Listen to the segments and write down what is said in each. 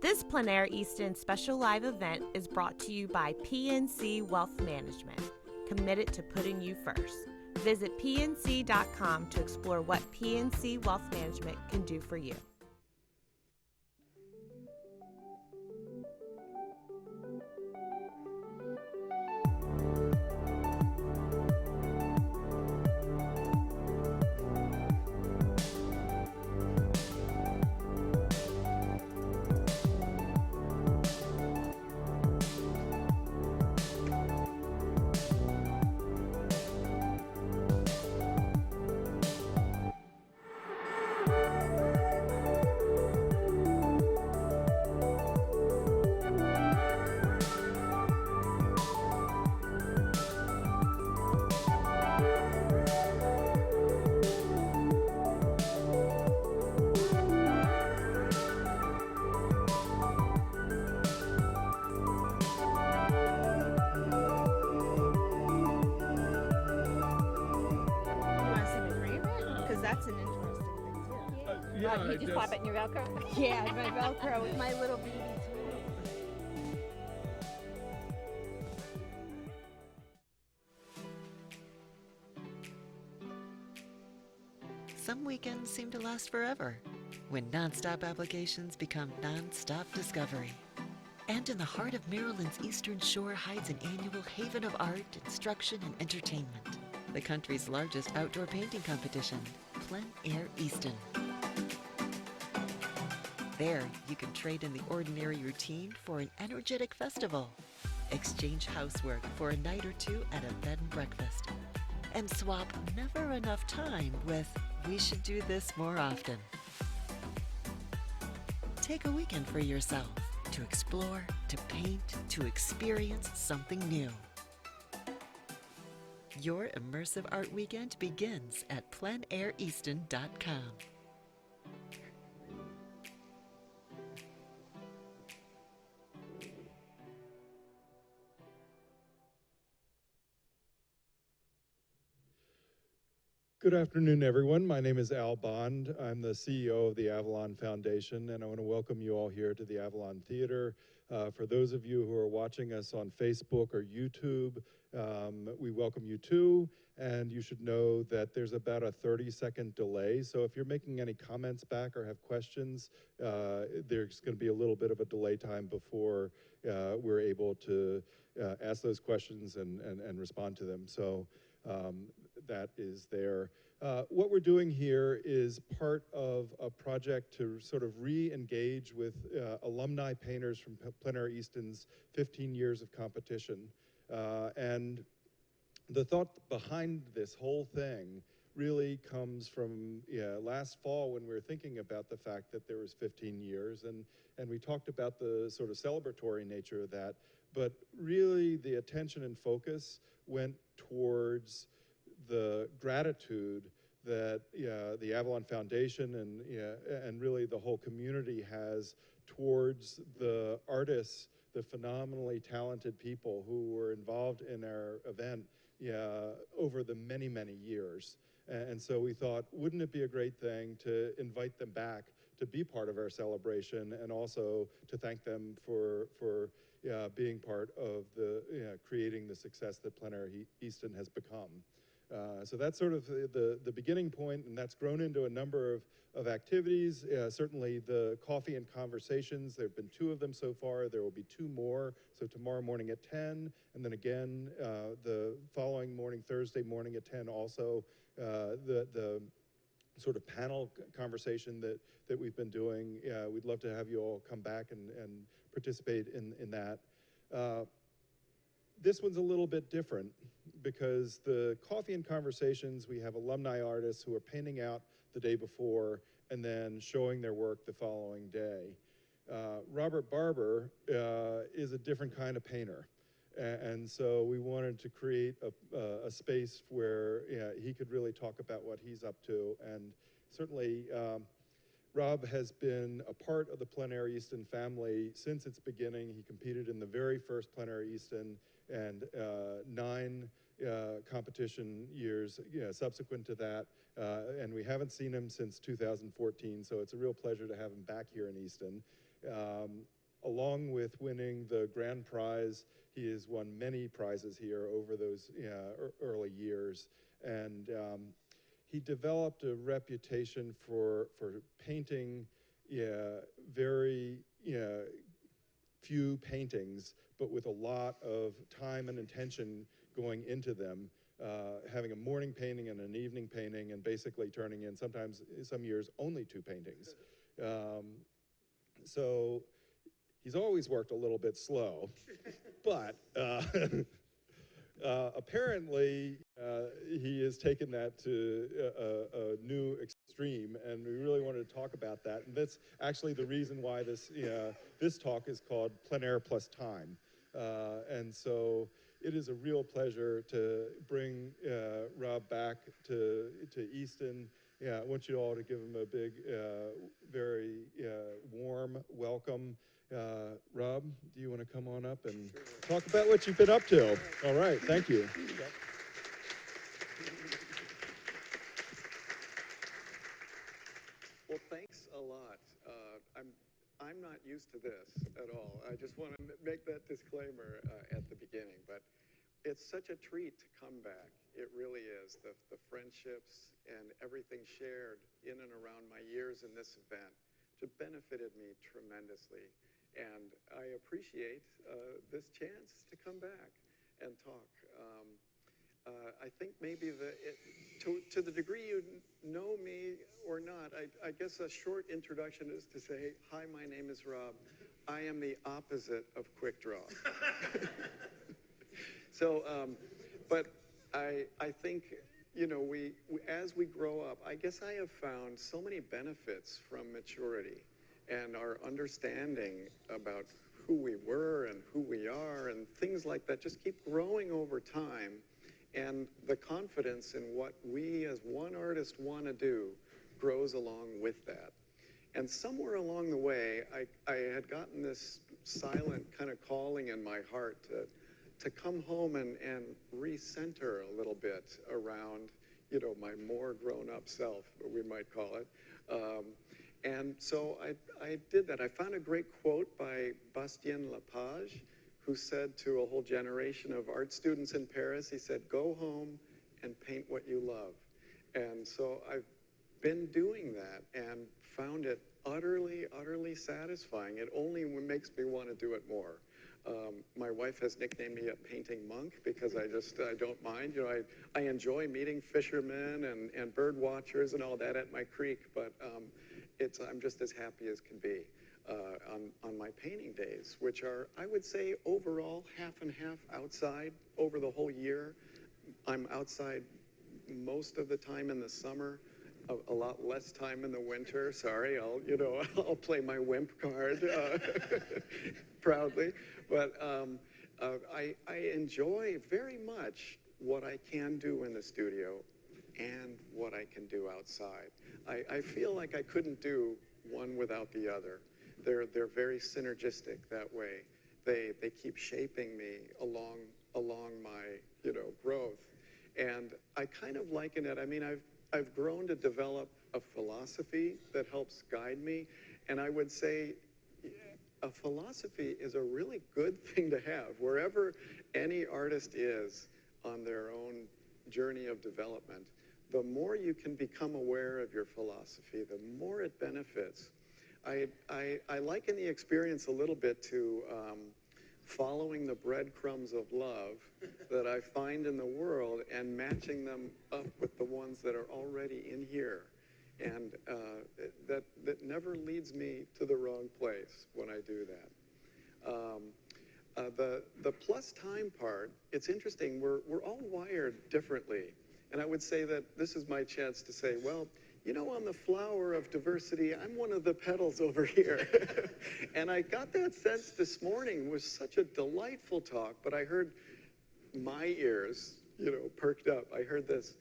This Plein Air Easton special live event is brought to you by PNC Wealth Management, committed to putting you first. Visit pnc.com to explore what PNC Wealth Management can do for you. That's an interesting thing too. Yeah, you just flap it in your Velcro? Yeah, my Velcro with my little baby too. Some weekends seem to last forever when nonstop applications become nonstop discovery. And in the heart of Maryland's Eastern Shore hides an annual haven of art, instruction, and entertainment. The country's largest outdoor painting competition, Plein Air Easton. There, you can trade in the ordinary routine for an energetic festival, exchange housework for a night or two at a bed and breakfast, and swap never enough time with we should do this more often. Take a weekend for yourself to explore, to paint, to experience something new. Your immersive art weekend begins at pleinaireaston.com. Good afternoon, everyone. My name is Al Bond. I'm the CEO of the Avalon Foundation, and I want to welcome you all here to the Avalon Theater. For those of you who are watching us on Facebook or YouTube, we welcome you too, and you should know that there's about a 30-second delay, so if you're making any comments back or have questions, there's going to be a little bit of a delay time before we're able to ask those questions and respond to them. So that is there. What we're doing here is part of a project to sort of re-engage with alumni painters from Plein Air Easton's 15 years of competition. And the thought behind this whole thing really comes from last fall when we were thinking about the fact that there was 15 years, and we talked about the sort of celebratory nature of that, but really the attention and focus went towards the gratitude that the Avalon Foundation and really the whole community has towards the artists, the phenomenally talented people who were involved in our event over the many, many years. And so we thought, wouldn't it be a great thing to invite them back to be part of our celebration and also to thank them for being part of the creating the success that Plein Air Easton has become. So that's sort of the beginning point, and that's grown into a number of activities. Certainly the coffee and conversations, there have been 2 of them so far. There will be 2 more, so tomorrow morning at 10, and then again the following morning, Thursday morning at 10 also, the sort of panel conversation that we've been doing. We'd love to have you all come back and participate in that. This one's a little bit different because the coffee and conversations, we have alumni artists who are painting out the day before and then showing their work the following day. Robert Barber is a different kind of painter. And so we wanted to create a space where he could really talk about what he's up to. And certainly Rob has been a part of the Plein Air Easton family since its beginning. He competed in the very first Plein Air Easton and 9 competition years subsequent to that. And we haven't seen him since 2014, so it's a real pleasure to have him back here in Easton. along with winning the grand prize, he has won many prizes here over those early years. And he developed a reputation for painting very few paintings, but with a lot of time and intention going into them, having a morning painting and an evening painting, and basically turning in sometimes, some years, only 2 paintings. So he's always worked a little bit slow, but apparently he has taken that to a new extreme, and we really wanted to talk about that. And that's actually the reason why this talk is called Plein Air Plus Time. And so it is a real pleasure to bring Rob back to Easton. I want you all to give him a big, very warm welcome. Rob, do you want to come on up and talk about what you've been up to? All right, thank you. Well, thanks a lot. I'm not used to this at all. I just want to make that disclaimer at the beginning, but it's such a treat to come back. It really is. The friendships and everything shared in and around my years in this event just benefited me tremendously. And I appreciate this chance to come back and talk. I think maybe to the degree you know me or not, I guess a short introduction is to say, hi, my name is Rob. I am the opposite of quick draw. So, but I think, you know, as we grow up, I guess I have found so many benefits from maturity and our understanding about who we were and who we are and things like that just keep growing over time. And the confidence in what we as one artist want to do grows along with that. And somewhere along the way, I had gotten this silent kind of calling in my heart to come home and recenter a little bit around, you know, my more grown-up self, we might call it. And so I did that. I found a great quote by Bastien Lepage, who said to a whole generation of art students in Paris, he said, go home and paint what you love. And so I've been doing that and found it utterly, utterly satisfying. It only makes me want to do it more. My wife has nicknamed me a painting monk because I don't mind. You know, I enjoy meeting fishermen and bird watchers and all that at my creek, but I'm just as happy as can be on my painting days, which are, I would say, overall half and half outside over the whole year. I'm outside most of the time in the summer, a lot less time in the winter. Sorry, I'll play my wimp card proudly, but I enjoy very much what I can do in the studio and what I can do outside. I feel like I couldn't do one without the other. They're very synergistic that way. They keep shaping me along my growth, and I kind of liken it. I mean, I've grown to develop a philosophy that helps guide me, and I would say a philosophy is a really good thing to have wherever any artist is on their own journey of development. The more you can become aware of your philosophy, the more it benefits. I liken the experience a little bit to following the breadcrumbs of love that I find in the world and matching them up with the ones that are already in here. And that never leads me to the wrong place when I do that. The plus time part, it's interesting, we're all wired differently. And I would say that this is my chance to say, well, you know, I'm the flower of diversity. I'm one of the petals over here. And I got that sense this morning. It was such a delightful talk, but I heard my ears, perked up. I heard this,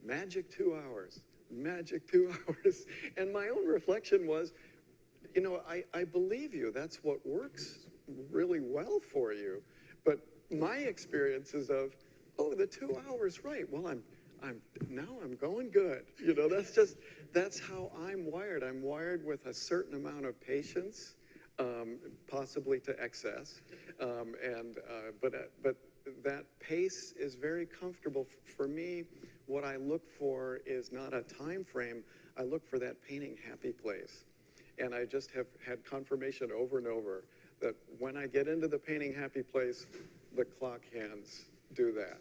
magic 2 hours, magic 2 hours. And my own reflection was, I believe you. That's what works really well for you. But my experience is of, oh, the 2 hours, right. Well, now I'm going good. That's how I'm wired. I'm wired with a certain amount of patience. possibly to excess, but that pace is very comfortable. For me, what I look for is not a time frame. I look for that painting happy place. And I just have had confirmation over and over that when I get into the painting happy place, the clock hands do that.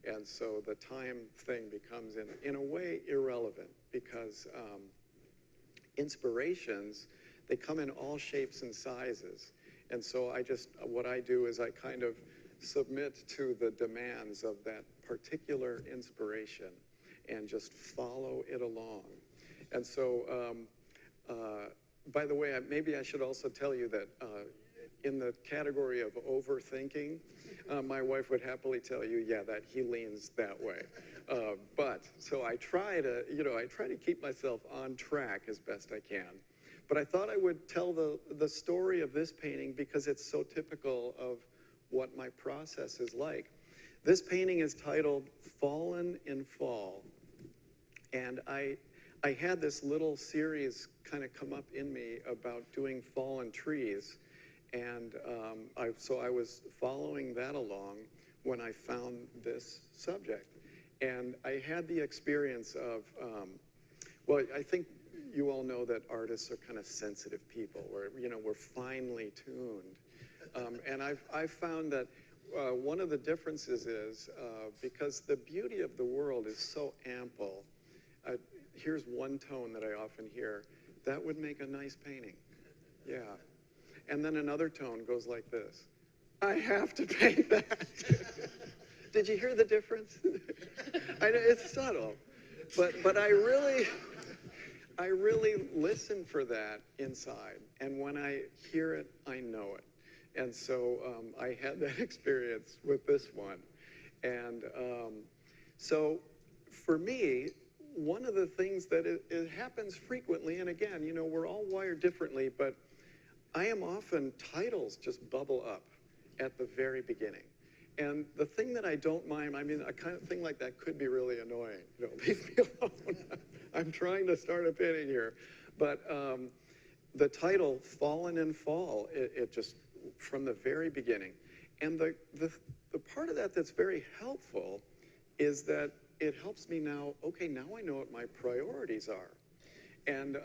And so the time thing becomes, in a way, irrelevant, because inspirations, they come in all shapes and sizes. And so what I do is I kind of submit to the demands of that particular inspiration and just follow it along. And so, by the way, maybe I should also tell you that in the category of overthinking, my wife would happily tell you, yeah, that he leans that way. So I try to keep myself on track as best I can. But I thought I would tell the story of this painting because it's so typical of what my process is like. This painting is titled Fallen in Fall. And I had this little series kind of come up in me about doing fallen trees. And so I was following that along when I found this subject. And I had the experience of, well, I think you all know that artists are kind of sensitive people, where, we're finely tuned. And I've found that one of the differences is, because the beauty of the world is so ample, here's one tone that I often hear, that would make a nice painting. Yeah. And then another tone goes like this, I have to paint that. Did you hear the difference? I know it's subtle, but I really listen for that inside. And when I hear it, I know it. And so I had that experience with this one. And so for me, one of the things that it happens frequently, and again, we're all wired differently, but I am often, titles just bubble up at the very beginning. And the thing that I don't mind, a kind of thing like that could be really annoying. Leave me alone. I'm trying to start a painting here. But the title, Fallen in Fall, it just, from the very beginning. And the part of that that's very helpful is that it helps me now, okay, now I know what my priorities are. And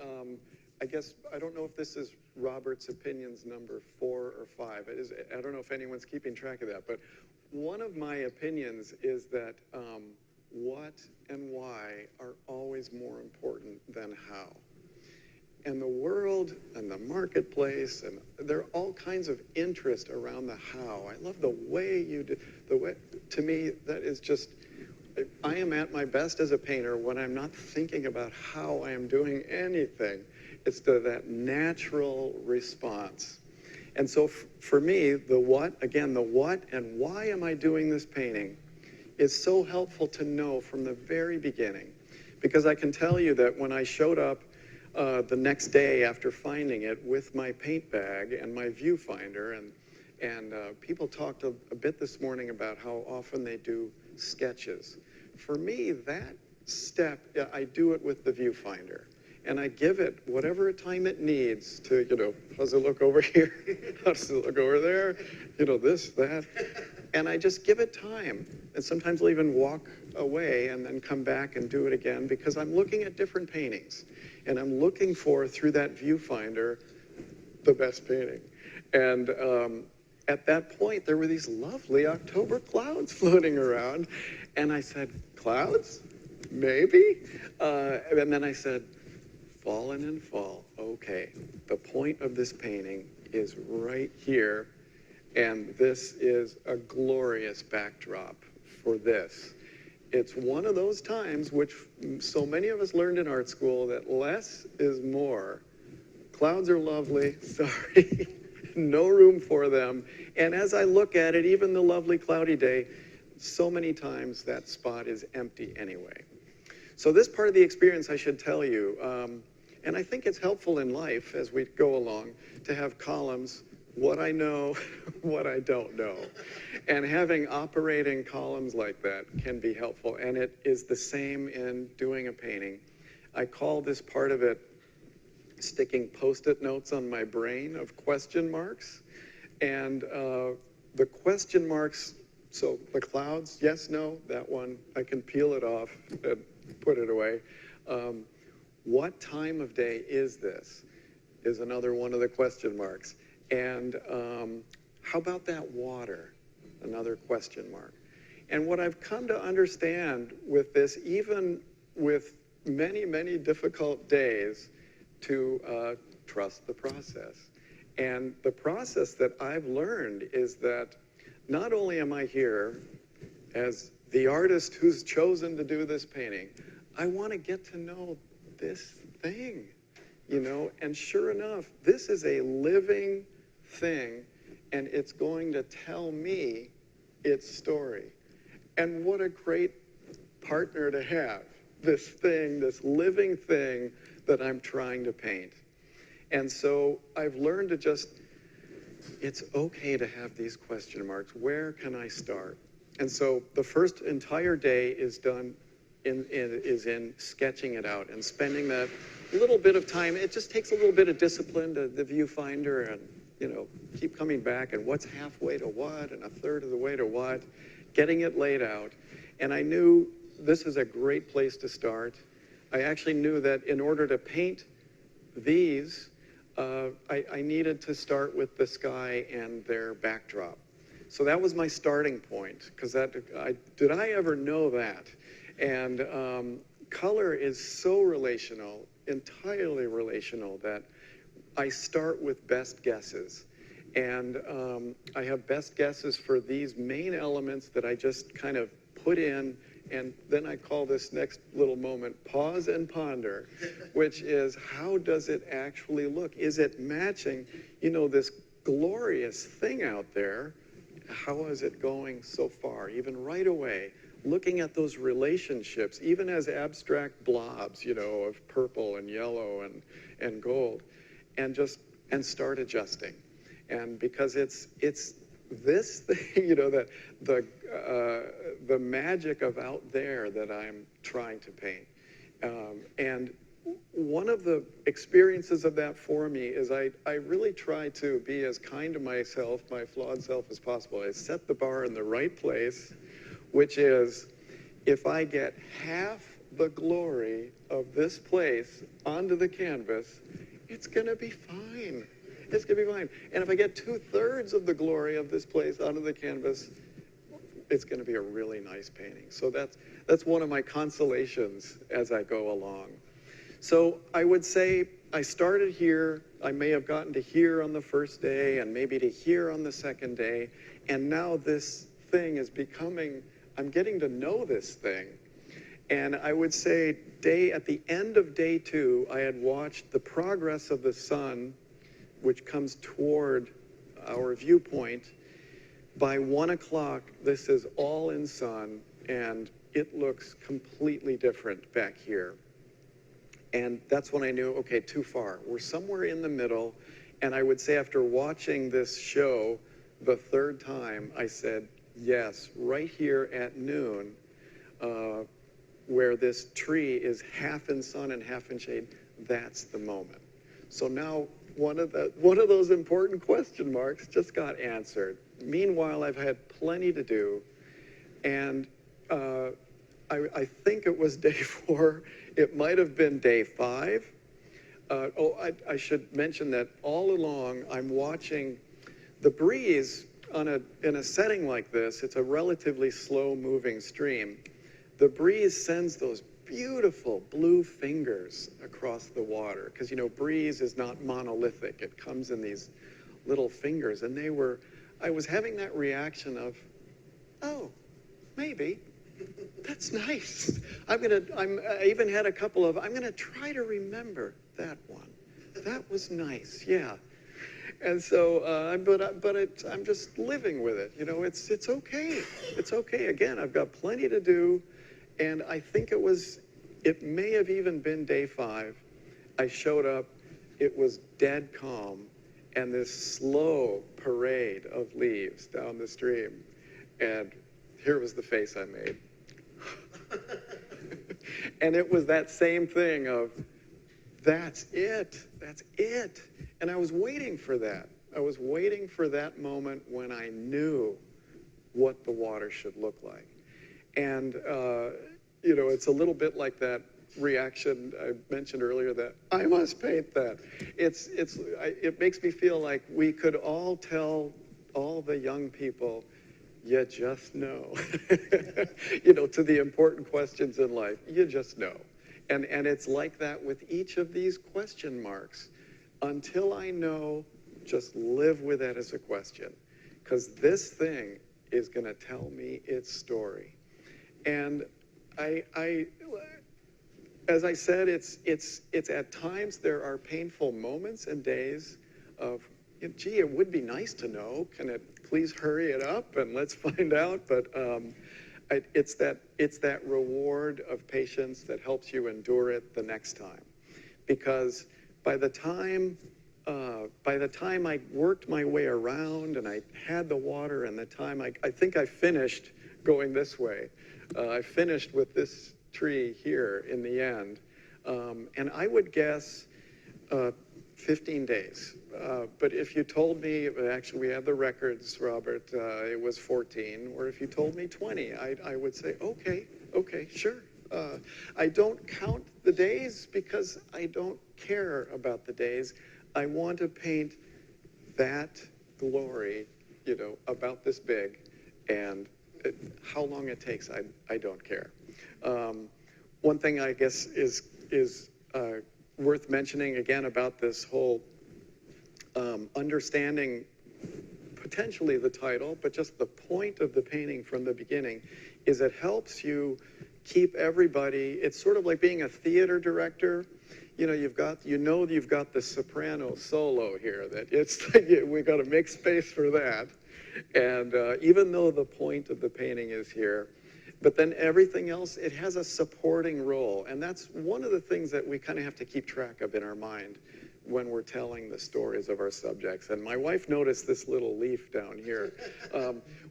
I guess, I don't know if this is Robert's opinions number 4 or 5. I don't know if anyone's keeping track of that, but one of my opinions is that what and why are always more important than how. And the world and the marketplace, and there are all kinds of interest around the how. I love the way you do, to me, that is just, I am at my best as a painter when I'm not thinking about how I am doing anything. It's that natural response. And so for me, the what and why am I doing this painting is so helpful to know from the very beginning. Because I can tell you that when I showed up the next day after finding it with my paint bag and my viewfinder, and people talked a bit this morning about how often they do sketches. For me, that step, I do it with the viewfinder. And I give it whatever time it needs to, how does it look over here? How does it look over there? This, that. And I just give it time. And sometimes I'll even walk away and then come back and do it again, because I'm looking at different paintings. And I'm looking for, through that viewfinder, the best painting. And at that point, there were these lovely October clouds floating around. And I said, clouds? Maybe? And then I said, Fallen in Fall. Okay, the point of this painting is right here, and this is a glorious backdrop for this. It's one of those times which so many of us learned in art school that less is more. Clouds are lovely, sorry, no room for them. And as I look at it, even the lovely cloudy day, so many times that spot is empty anyway. So this part of the experience, I should tell you, and I think it's helpful in life as we go along to have columns, what I know, what I don't know. And having operating columns like that can be helpful. And it is the same in doing a painting. I call this part of it sticking Post-it notes on my brain of question marks. And the question marks, so the clouds, yes, no, that one, I can peel it off and put it away. What time of day is this? Is another one of the question marks. And how about that water? Another question mark. And what I've come to understand with this, even with many, many difficult days, to trust the process. And the process that I've learned is that not only am I here as the artist who's chosen to do this painting, I want to get to know this thing, you know, and sure enough, this is a living thing, and it's going to tell me its story. And what a great partner to have, this thing, this living thing that I'm trying to paint. And so I've learned to just, it's okay to have these question marks. Where can I start? And so the first entire day is done in sketching it out and spending that little bit of time. It just takes a little bit of discipline to the viewfinder and, you know, keep coming back and what's halfway to what and a third of the way to what, getting it laid out. And I knew this is a great place to start. I actually knew that in order to paint these, I needed to start with the sky and their backdrop. So that was my starting point, because did I ever know that? And color is so relational, entirely relational, that I start with best guesses. And I have best guesses for these main elements that I just kind of put in, and then I call this next little moment pause and ponder, which is, how does it actually look? Is it matching, you know, this glorious thing out there? How is it going so far, even right away? Looking at those relationships, even as abstract blobs, you know, of purple and yellow and gold, and start adjusting. And because it's this thing, you know, the magic of out there that I'm trying to paint. And one of the experiences of that for me is I really try to be as kind to myself, my flawed self, as possible. I set the bar in the right place, which is, if I get half the glory of this place onto the canvas, it's gonna be fine. It's gonna be fine. And if I get 2/3 of the glory of this place onto the canvas, it's gonna be a really nice painting. So that's one of my consolations as I go along. So I would say I started here. I may have gotten to here on the first day and maybe to here on the second day. And now this thing is becoming, I'm getting to know this thing. And I would say at the end of day 2, I had watched the progress of the sun, which comes toward our viewpoint. By 1 o'clock, this is all in sun, and it looks completely different back here. And that's when I knew, okay, too far. We're somewhere in the middle. And I would say after watching this show the 3rd time, I said, yes, right here at noon, where this tree is half in sun and half in shade, that's the moment. So now one of those important question marks just got answered. Meanwhile, I've had plenty to do, and I think it was day 4. It might have been day 5. I should mention that all along I'm watching the breeze in a setting like this. It's a relatively slow-moving stream. The breeze sends those beautiful blue fingers across the water, because, you know, breeze is not monolithic. It comes in these little fingers, and I was having that reaction of, oh, maybe. That's nice. I even had a couple of, I'm gonna try to remember that one. That was nice, yeah. And so, I'm just living with it. You know, it's okay. It's okay. Again, I've got plenty to do. And I think it may have even been day 5. I showed up, it was dead calm, and this slow parade of leaves down the stream. And here was the face I made. And it was that same thing of, that's it. That's it. And I was waiting for that. I was waiting for that moment when I knew what the water should look like. And, you know, it's a little bit like that reaction I mentioned earlier, that I must paint that. It makes me feel like we could all tell all the young people, you just know, you know, to the important questions in life, you just know. And it's like that with each of these question marks. Until I know, just live with it as a question, because this thing is going to tell me its story. And as I said, it's at times there are painful moments and days of, gee, it would be nice to know. Can it please hurry it up and let's find out? But it's that reward of patience that helps you endure it the next time. Because by the time I worked my way around and I had the water, and the time I think I finished going this way. I finished with this tree here in the end. And I would guess 15 days. But if you told me, actually we have the records, Robert, it was 14, or if you told me 20, I would say, okay, sure. I don't count the days because I don't care about the days. I want to paint that glory, you know, about this big, and how long it takes, I don't care. One thing I guess is worth mentioning again about this whole understanding potentially the title, but just the point of the painting from the beginning, is it helps you keep everybody. It's sort of like being a theater director. You know, you've got the soprano solo here, that it's like we got to make space for that. And even though the point of the painting is here, but then everything else, it has a supporting role. And that's one of the things that we kind of have to keep track of in our mind when we're telling the stories of our subjects. And my wife noticed this little leaf down here.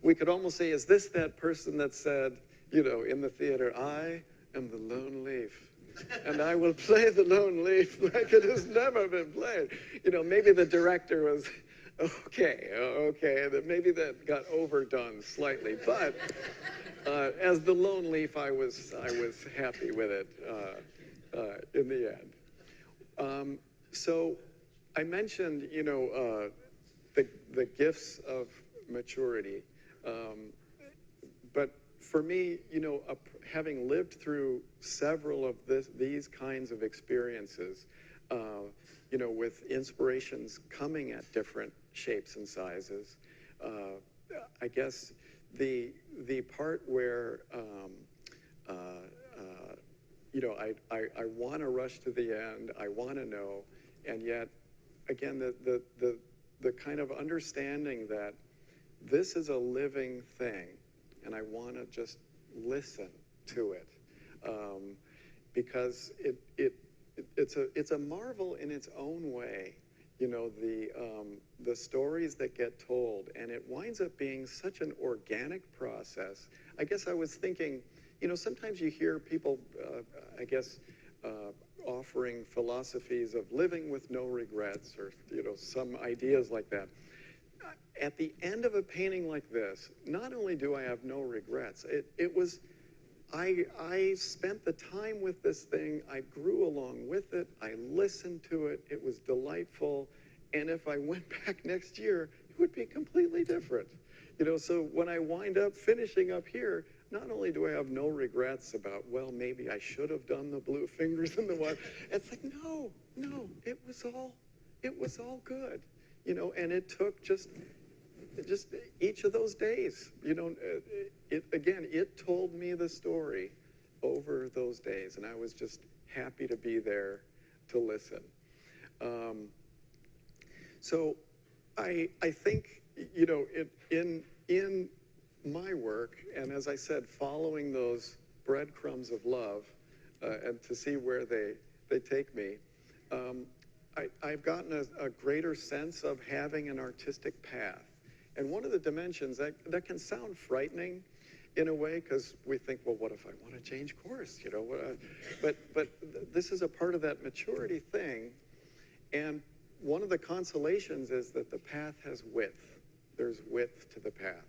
We could almost say, is this that person that said, you know, in the theater, I am the lone leaf, and I will play the lone leaf like it has never been played. You know, maybe the director was, okay, that maybe that got overdone slightly, but as the lone leaf, I was happy with it in the end. So I mentioned, you know, the gifts of maturity, but for me, you know, having lived through several of these kinds of experiences, you know, with inspirations coming at different shapes and sizes, I guess the part where you know, I want to rush to the end, I want to know, and yet again the kind of understanding that this is a living thing, and I want to just listen to it, because it's a marvel in its own way. You know, the stories that get told, and it winds up being such an organic process. I guess I was thinking, you know, sometimes you hear people, I guess, offering philosophies of living with no regrets, or, you know, some ideas like that. At the end of a painting like this, not only do I have no regrets, I spent the time with this thing, I grew along with it, I listened to it, it was delightful, and if I went back next year, it would be completely different. You know, so when I wind up finishing up here, not only do I have no regrets about, well, maybe I should have done the blue fingers in the water, it's like, no, it was all good, you know, and it took just each of those days, you know, it told me the story over those days, and I was just happy to be there to listen. So I think, you know, in my work, and as I said, following those breadcrumbs of love, and to see where they take me, I've gotten a greater sense of having an artistic path. And one of the dimensions that can sound frightening in a way, because we think, well, what if I want to change course? You know, but this is a part of that maturity thing. And one of the consolations is that the path has width. There's width to the path.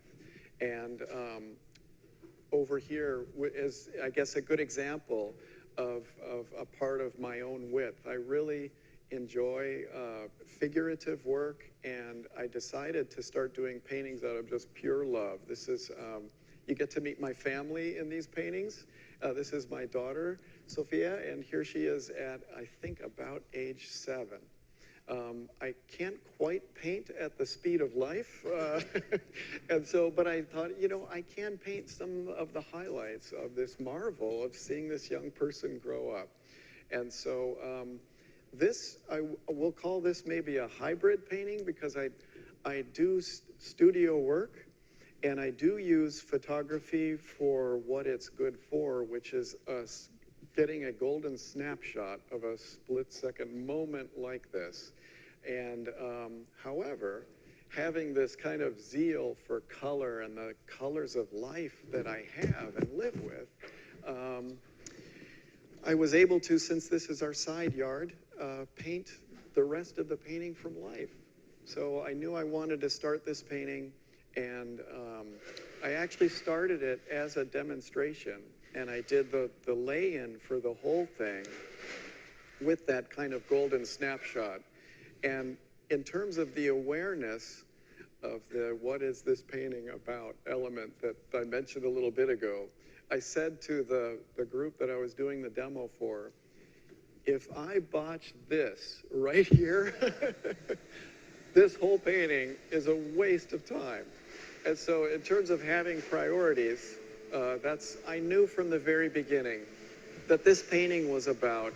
And over here is, I guess, a good example of a part of my own width. I really enjoy figurative work, and I decided to start doing paintings out of just pure love. This is, you get to meet my family in these paintings. This is my daughter, Sophia, and here she is at, I think, about age 7. I can't quite paint at the speed of life, and so, but I thought, you know, I can paint some of the highlights of this marvel of seeing this young person grow up. And so this, I will call this maybe a hybrid painting, because I do studio work, and I do use photography for what it's good for, which is us getting a golden snapshot of a split-second moment like this. And however, having this kind of zeal for color and the colors of life that I have and live with, I was able to, since this is our side yard, paint the rest of the painting from life. So I knew I wanted to start this painting, and I actually started it as a demonstration, and I did the lay-in for the whole thing with that kind of golden snapshot. And in terms of the awareness of the what is this painting about element that I mentioned a little bit ago, I said to the group that I was doing the demo for, if I botch this right here, this whole painting is a waste of time. And so in terms of having priorities, I knew from the very beginning that this painting was about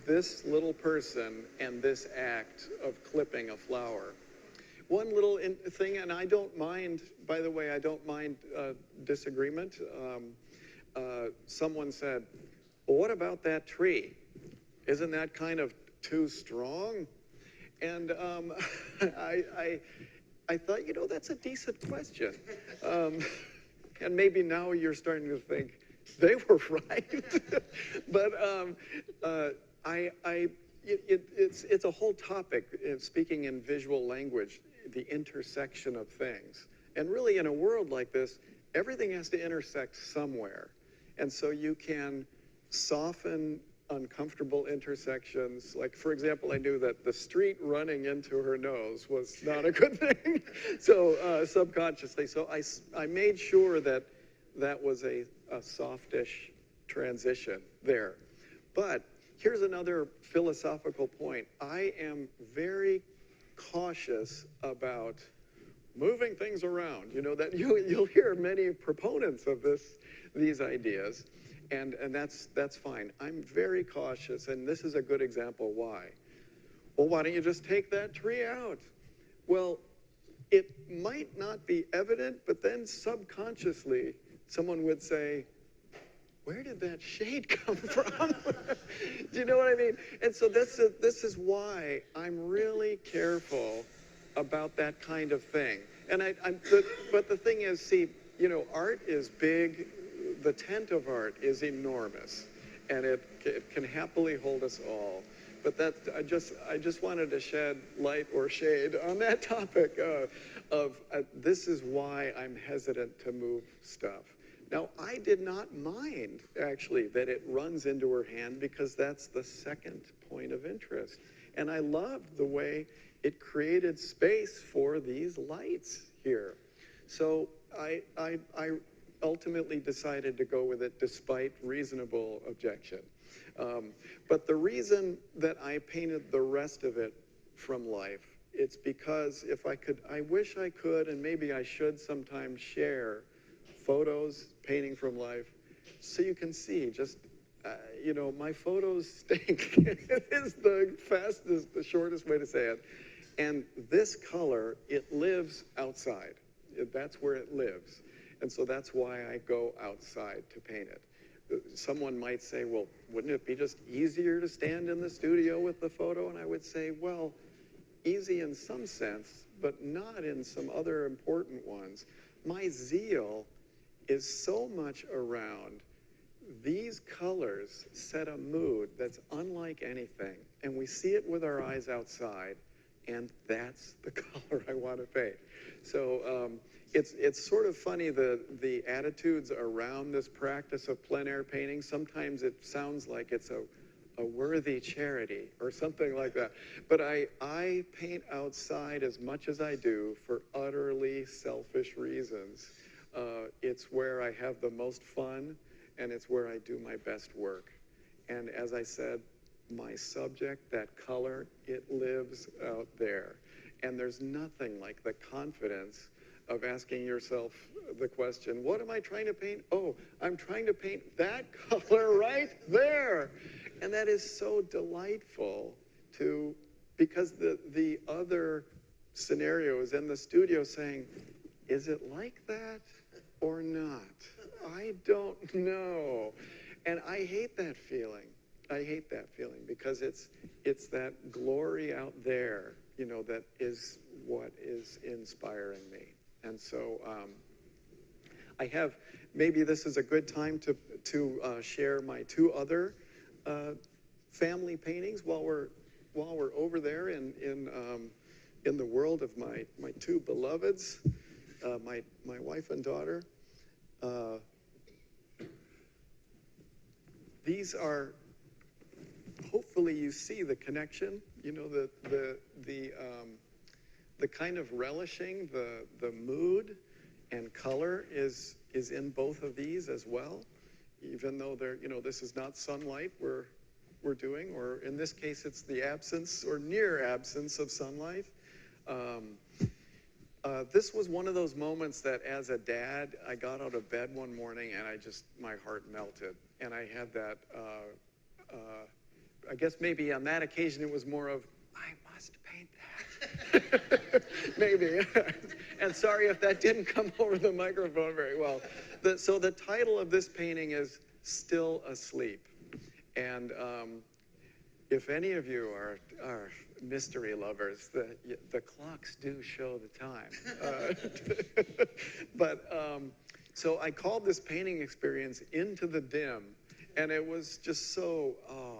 this little person and this act of clipping a flower. One little thing, and I don't mind, by the way, I don't mind disagreement. Someone said, well, what about that tree? Isn't that kind of too strong? And I thought, you know, that's a decent question. And maybe now you're starting to think, they were right. But it's a whole topic, speaking in visual language, the intersection of things. And really, in a world like this, everything has to intersect somewhere. And so you can soften uncomfortable intersections. Like, for example, I knew that the street running into her nose was not a good thing. So subconsciously, so I made sure that that was a softish transition there. But here's another philosophical point. I am very cautious about moving things around. You know, that you'll hear many proponents of these ideas, and that's fine. I'm very cautious, and this is a good example why. Well, why don't you just take that tree out? Well, it might not be evident, but then subconsciously someone would say, where did that shade come from? Do you know what I mean? And so this is why I'm really careful about that kind of thing. And but the thing is, see, you know, art is big. The tent of art is enormous, and it can happily hold us all. But I just wanted to shed light or shade on that topic of this is why I'm hesitant to move stuff. Now, I did not mind, actually, that it runs into her hand, because that's the second point of interest. And I loved the way it created space for these lights here. So I ultimately decided to go with it despite reasonable objection. But the reason that I painted the rest of it from life, it's because if I could, I wish I could, and maybe I should sometime share photos, painting from life, so you can see just, you know, my photos stink. It is the fastest, the shortest way to say it. And this color, it lives outside. That's where it lives. And so that's why I go outside to paint it. Someone might say, well, wouldn't it be just easier to stand in the studio with the photo? And I would say, well, easy in some sense, but not in some other important ones. My zeal is so much around these colors set a mood that's unlike anything. And we see it with our eyes outside, and that's the color I want to paint. So it's sort of funny, the attitudes around this practice of plein air painting. Sometimes it sounds like it's a worthy charity or something like that. But I paint outside as much as I do for utterly selfish reasons. It's where I have the most fun, and it's where I do my best work. And as I said, my subject, that color, it lives out there. And there's nothing like the confidence of asking yourself the question, what am I trying to paint? Oh, I'm trying to paint that color right there. And that is so delightful because the other scenario is in the studio saying, is it like that or not? I don't know. And I hate that feeling. I hate that feeling because it's that glory out there, that is what is inspiring me. And so maybe this is a good time to share my two other family paintings while we're over there in the world of my two beloveds, my wife and daughter. These are, hopefully you see the connection, the kind of relishing, the mood and color is in both of these as well, even though this is not sunlight we're doing, or in this case it's the absence or near absence of sunlight. This was one of those moments that as a dad, I got out of bed one morning and my heart melted. And I had that, I guess maybe on that occasion it was more of, I must paint that. Maybe. And sorry if that didn't come over the microphone very well. So the title of this painting is Still Asleep. And if any of you are mystery lovers, the clocks do show the time. So I called this painting experience Into the Dim, and it was just so,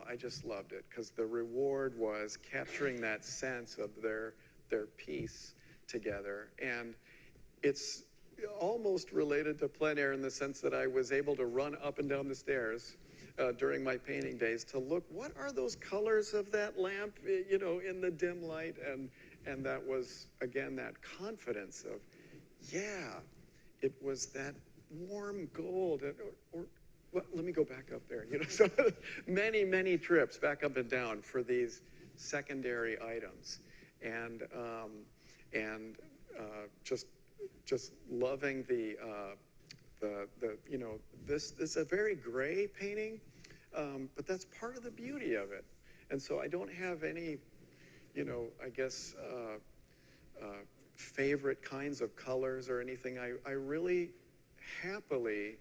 I just loved it, because the reward was capturing that sense of their piece together. And it's almost related to plein air in the sense that I was able to run up and down the stairs during my painting days to look, what are those colors of that lamp, in the dim light? And that was, again, that confidence of, yeah, it was that warm gold. Well, let me go back up there. So many, many trips back up and down for these secondary items. And just loving this is a very gray painting, but that's part of the beauty of it. And so I don't have any, I guess, favorite kinds of colors or anything. I really happily,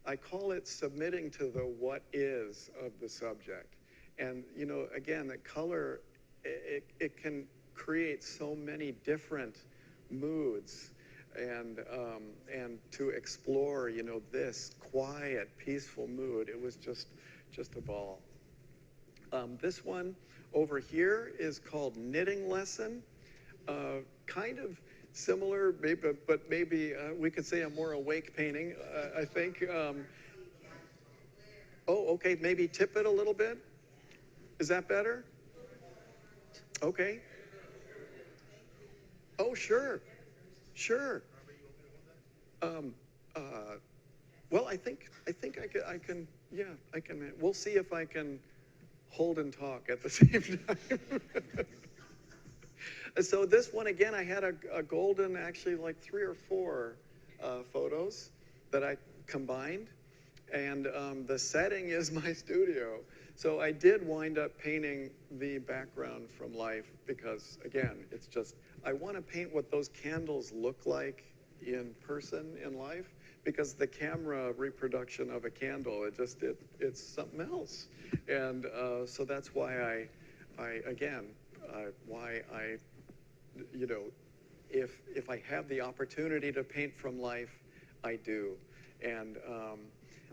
I call it submitting to the what is of the subject. And, again, the color, it can create so many different moods. And to explore, this quiet, peaceful mood, it was just a ball. This one over here is called Knitting Lesson. Kind of similar, but maybe we could say a more awake painting, I think. Oh, okay, maybe tip it a little bit. Is that better? Okay. Oh, sure. Sure. Well, I think I can. Yeah, I can. We'll see if I can hold and talk at the same time. So this one, again, I had a golden, actually like 3 or 4 photos that I combined. And the setting is my studio. So I did wind up painting the background from life because, again, it's just, I want to paint what those candles look like in person in life, because the camera reproduction of a candle, it's something else. And so that's why if I have the opportunity to paint from life, I do. And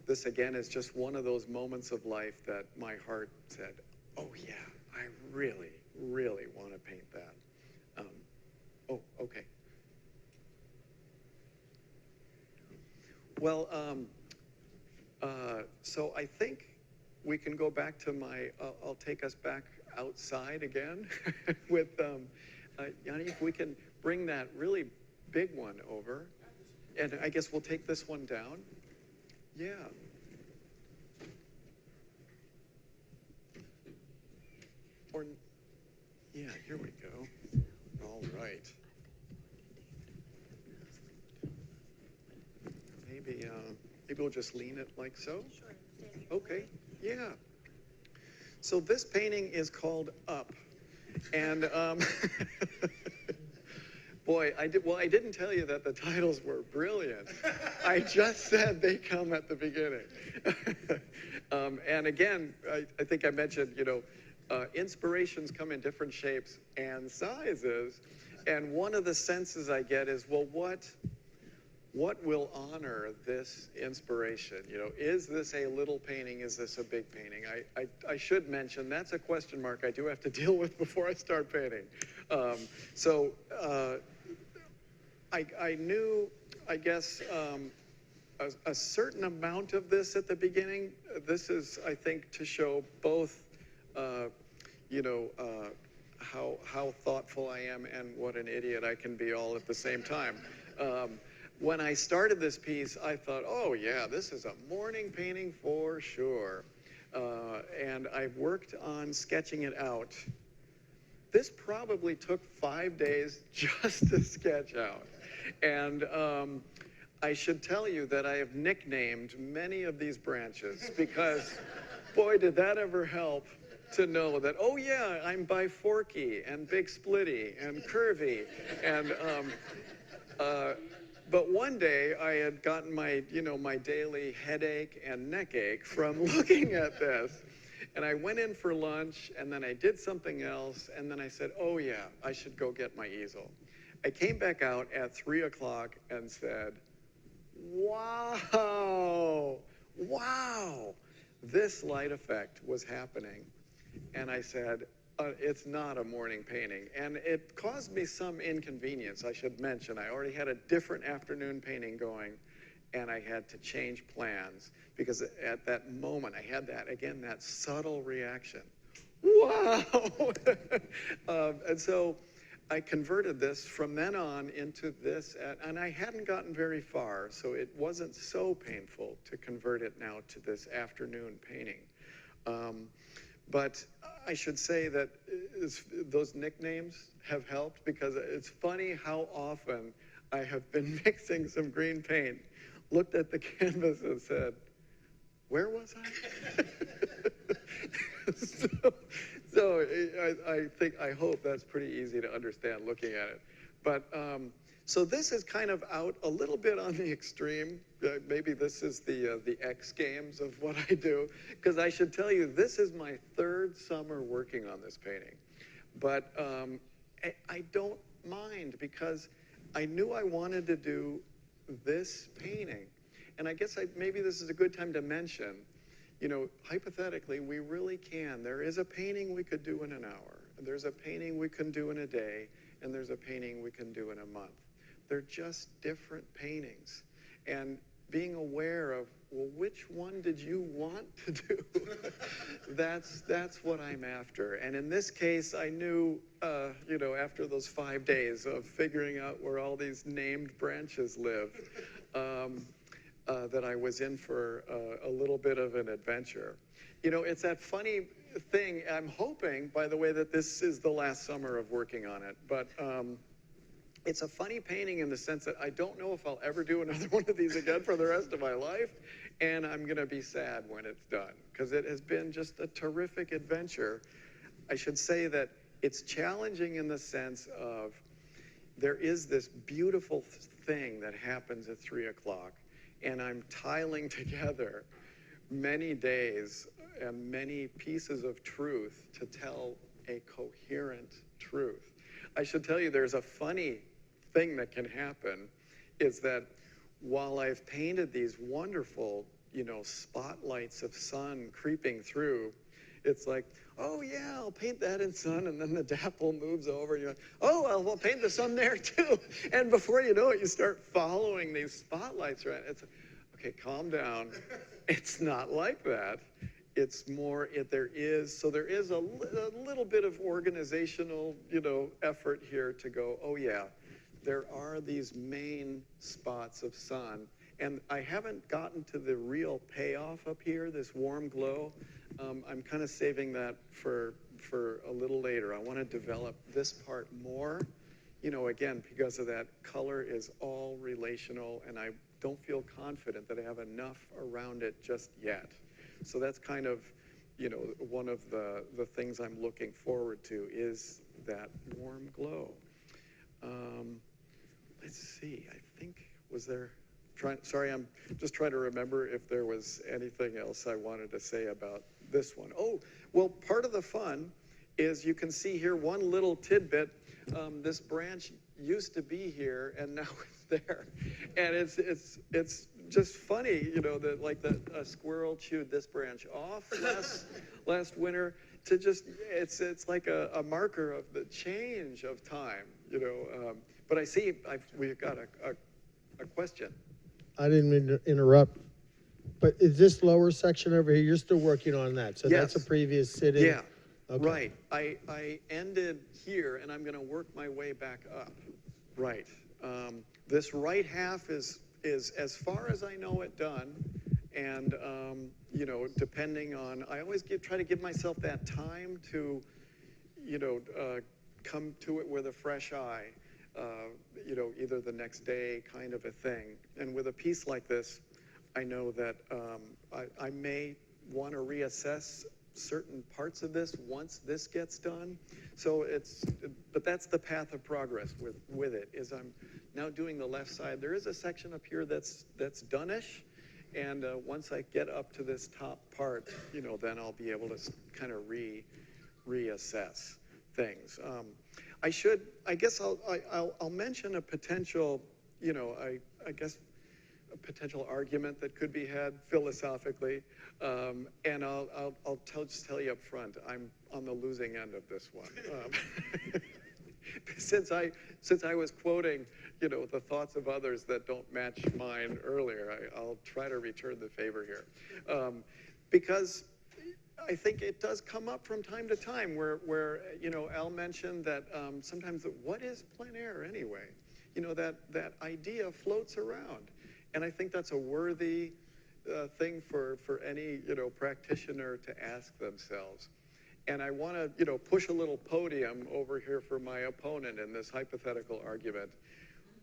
this, again, is just one of those moments of life that my heart said, oh, yeah, I really, really want to paint that. Oh, okay. Well, so I think we can go back to my, I'll take us back outside again with, Yanni, if we can bring that really big one over. And I guess we'll take this one down. Yeah. Or, yeah, here we go. All right. Maybe we'll just lean it like so. Sure. Okay. Yeah. So this painting is called Up, and boy, I didn't tell you that the titles were brilliant. I just said they come at the beginning. And again, I think I mentioned, inspirations come in different shapes and sizes, and one of the senses I get is, well, what will honor this inspiration? Is this a little painting? Is this a big painting? I should mention that's a question mark I do have to deal with before I start painting. I knew, I guess, a certain amount of this at the beginning. This is, I think, to show both, how thoughtful I am and what an idiot I can be all at the same time. When I started this piece, I thought, oh yeah, this is a morning painting for sure. And I worked on sketching it out. This probably took 5 days just to sketch out. And I should tell you that I have nicknamed many of these branches because, boy, did that ever help to know that, oh yeah, I'm biforky and big splitty and curvy. And but one day I had gotten my, my daily headache and neck ache from looking at this. And I went in for lunch, and then I did something else, and then I said, oh yeah, I should go get my easel. I came back out at 3 o'clock and said, wow, this light effect was happening. And I said, it's not a morning painting. And it caused me some inconvenience, I should mention. I already had a different afternoon painting going, and I had to change plans because at that moment I had that subtle reaction. Wow! And so I converted this from then on into this, and I hadn't gotten very far, so it wasn't so painful to convert it now to this afternoon painting. But I should say that those nicknames have helped because it's funny how often I have been mixing some green paint, looked at the canvas and said, where was I? So I hope that's pretty easy to understand looking at it. But so this is kind of out a little bit on the extreme. Maybe this is the X Games of what I do, because I should tell you, this is my 3rd summer working on this painting. But I don't mind because I knew I wanted to do this painting. And I guess maybe this is a good time to mention, hypothetically, we really can. There is a painting we could do in an hour. There's a painting we can do in a day. And there's a painting we can do in a month. They're just different paintings. And being aware of, well, which one did you want to do? That's what I'm after. And in this case, I knew, after those 5 days of figuring out where all these named branches live, that I was in for a little bit of an adventure. It's that funny thing. I'm hoping, by the way, that this is the last summer of working on it. But it's a funny painting in the sense that I don't know if I'll ever do another one of these again for the rest of my life. And I'm going to be sad when it's done because it has been just a terrific adventure. I should say that it's challenging in the sense of there is this beautiful thing that happens at 3 o'clock. And I'm tiling together many days and many pieces of truth to tell a coherent truth. I should tell you, there's a funny thing that can happen is that while I've painted these wonderful, spotlights of sun creeping through, it's like, oh yeah, I'll paint that in sun, and then the dapple moves over, you're like, oh, I'll paint the sun there too. And before you know it, you start following these spotlights around. It's, okay, calm down. It's not like that. It's more, there is a little bit of organizational, effort here to go, oh yeah, there are these main spots of sun. And I haven't gotten to the real payoff up here, this warm glow. I'm kind of saving that for a little later. I want to develop this part more, again, because of that color is all relational, and I don't feel confident that I have enough around it just yet. So that's kind of, one of the things I'm looking forward to is that warm glow. Let's see, I think, sorry, I'm just trying to remember if there was anything else I wanted to say about this one. Oh, well, part of the fun is you can see here one little tidbit. This branch used to be here, and now it's there. And it's just funny, that a squirrel chewed this branch off last winter. It's like a marker of the change of time, But I see we've got a question. I didn't mean to interrupt, but is this lower section over here, you're still working on that? So Yes. that's a previous sit-in? Yeah, Okay. right. I ended here, and I'm going to work my way back up. Right. This right half is as far as I know it done, and depending on, I always try to give myself that time to, come to it with a fresh eye. Either the next day kind of a thing. And with a piece like this, I know that I may want to reassess certain parts of this once this gets done. So but that's the path of progress with it, is I'm now doing the left side. There is a section up here that's done-ish. And once I get up to this top part, then I'll be able to kind of reassess things. I guess I'll mention a potential, I guess a potential argument that could be had philosophically, and I'll just tell you up front, I'm on the losing end of this one. Since I was quoting, the thoughts of others that don't match mine earlier, I'll try to return the favor here, because I think it does come up from time to time where Al mentioned that sometimes what is plein air anyway? That idea floats around. And I think that's a worthy thing for any, practitioner to ask themselves. And I want to, push a little podium over here for my opponent in this hypothetical argument,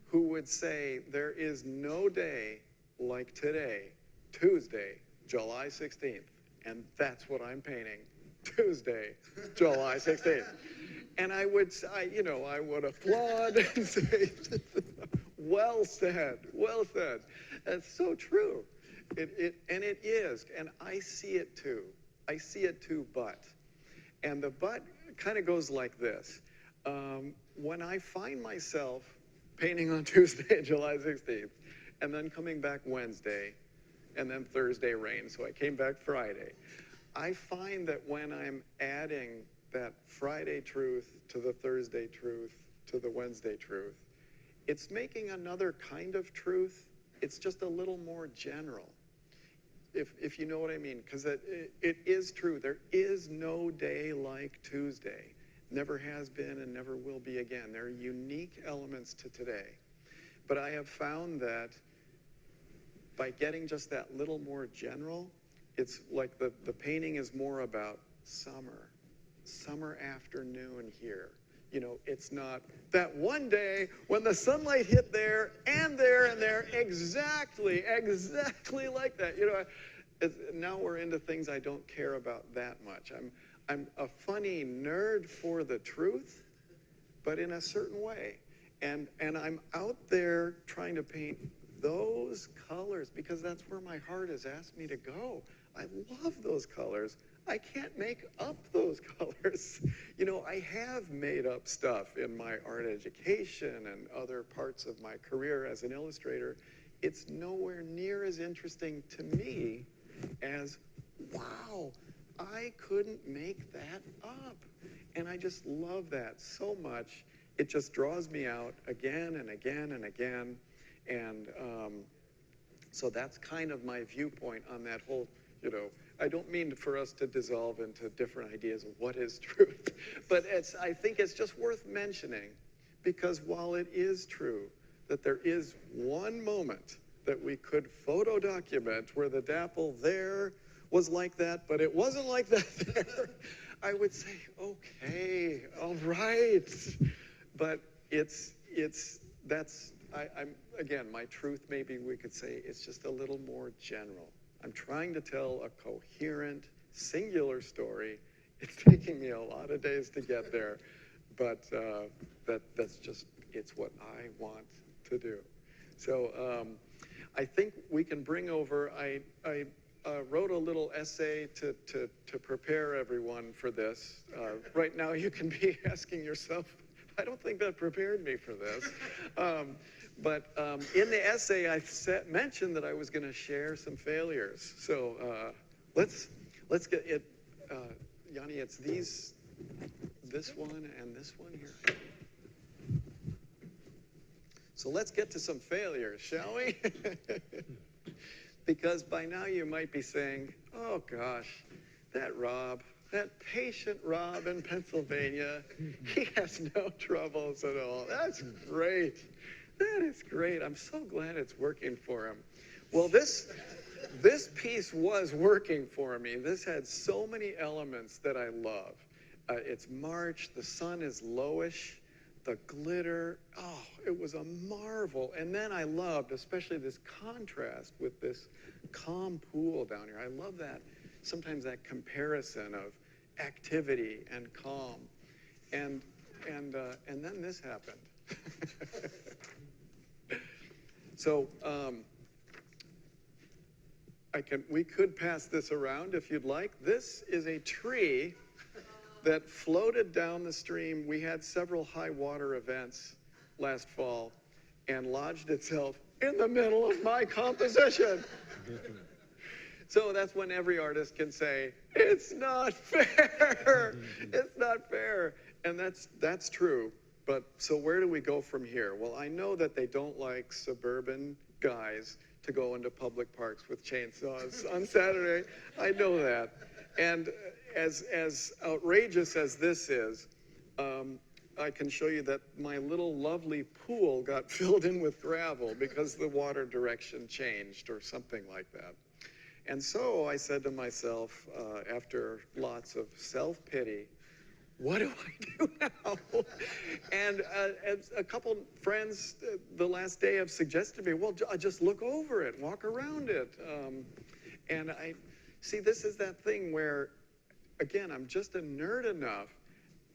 who would say there is no day like today, Tuesday, July 16th. And that's what I'm painting, Tuesday, July 16th. And I would applaud and say, well said, well said. That's so true. And it is, and I see it too. I see it too, but. And the but kind of goes like this. When I find myself painting on Tuesday, July 16th, and then coming back Wednesday, and then Thursday rain, so I came back Friday. I find that when I'm adding that Friday truth to the Thursday truth to the Wednesday truth, it's making another kind of truth. It's just a little more general, if you know what I mean, because it is true. There is no day like Tuesday. Never has been and never will be again. There are unique elements to today. But I have found that by getting just that little more general, it's like the painting is more about summer afternoon here. It's not that one day when the sunlight hit there and there and there, exactly like that. Now we're into things I don't care about that much. I'm a funny nerd for the truth, but in a certain way. And I'm out there trying to paint those colors because that's where my heart has asked me to go. I love those colors. I can't make up those colors. I have made up stuff in my art education and other parts of my career as an illustrator it's nowhere near as interesting to me as, wow, I couldn't make that up. And I just love that so much. It just draws me out again and again and again. And so that's kind of my viewpoint on that whole, I don't mean for us to dissolve into different ideas of what is truth, but I think it's just worth mentioning, because while it is true that there is one moment that we could photo document where the dapple there was like that, but it wasn't like that there, I would say, okay, all right. But again, my truth, maybe we could say, it's just a little more general. I'm trying to tell a coherent, singular story. It's taking me a lot of days to get there, but that's just, it's what I want to do. So I think we can bring over, I wrote a little essay to prepare everyone for this. Right now you can be asking yourself, I don't think that prepared me for this. But in the essay, I mentioned that I was going to share some failures. So let's get it, Yanni. It's this one and this one here. So let's get to some failures, shall we? Because by now you might be saying, "Oh gosh, that patient Rob in Pennsylvania, he has no troubles at all. That's great. That is great. I'm so glad it's working for him." Well, this piece was working for me. This had so many elements that I love. It's March, the sun is lowish, the glitter, oh, it was a marvel. And then I loved, especially this contrast with this calm pool down here. I love that, sometimes that comparison of activity and calm. And then this happened. So we could pass this around if you'd like. This is a tree that floated down the stream. We had several high water events last fall and lodged itself in the middle of my composition. So that's when every artist can say, it's not fair. It's not fair. And that's true. But so where do we go from here? Well, I know that they don't like suburban guys to go into public parks with chainsaws on Saturday. I know that. And as outrageous as this is, I can show you that my little lovely pool got filled in with gravel because the water direction changed or something like that. And so I said to myself, after lots of self-pity, what do I do now? And a couple friends the last day have suggested to me, well, just look over it, walk around it. And I see, this is that thing where, again, I'm just a nerd enough.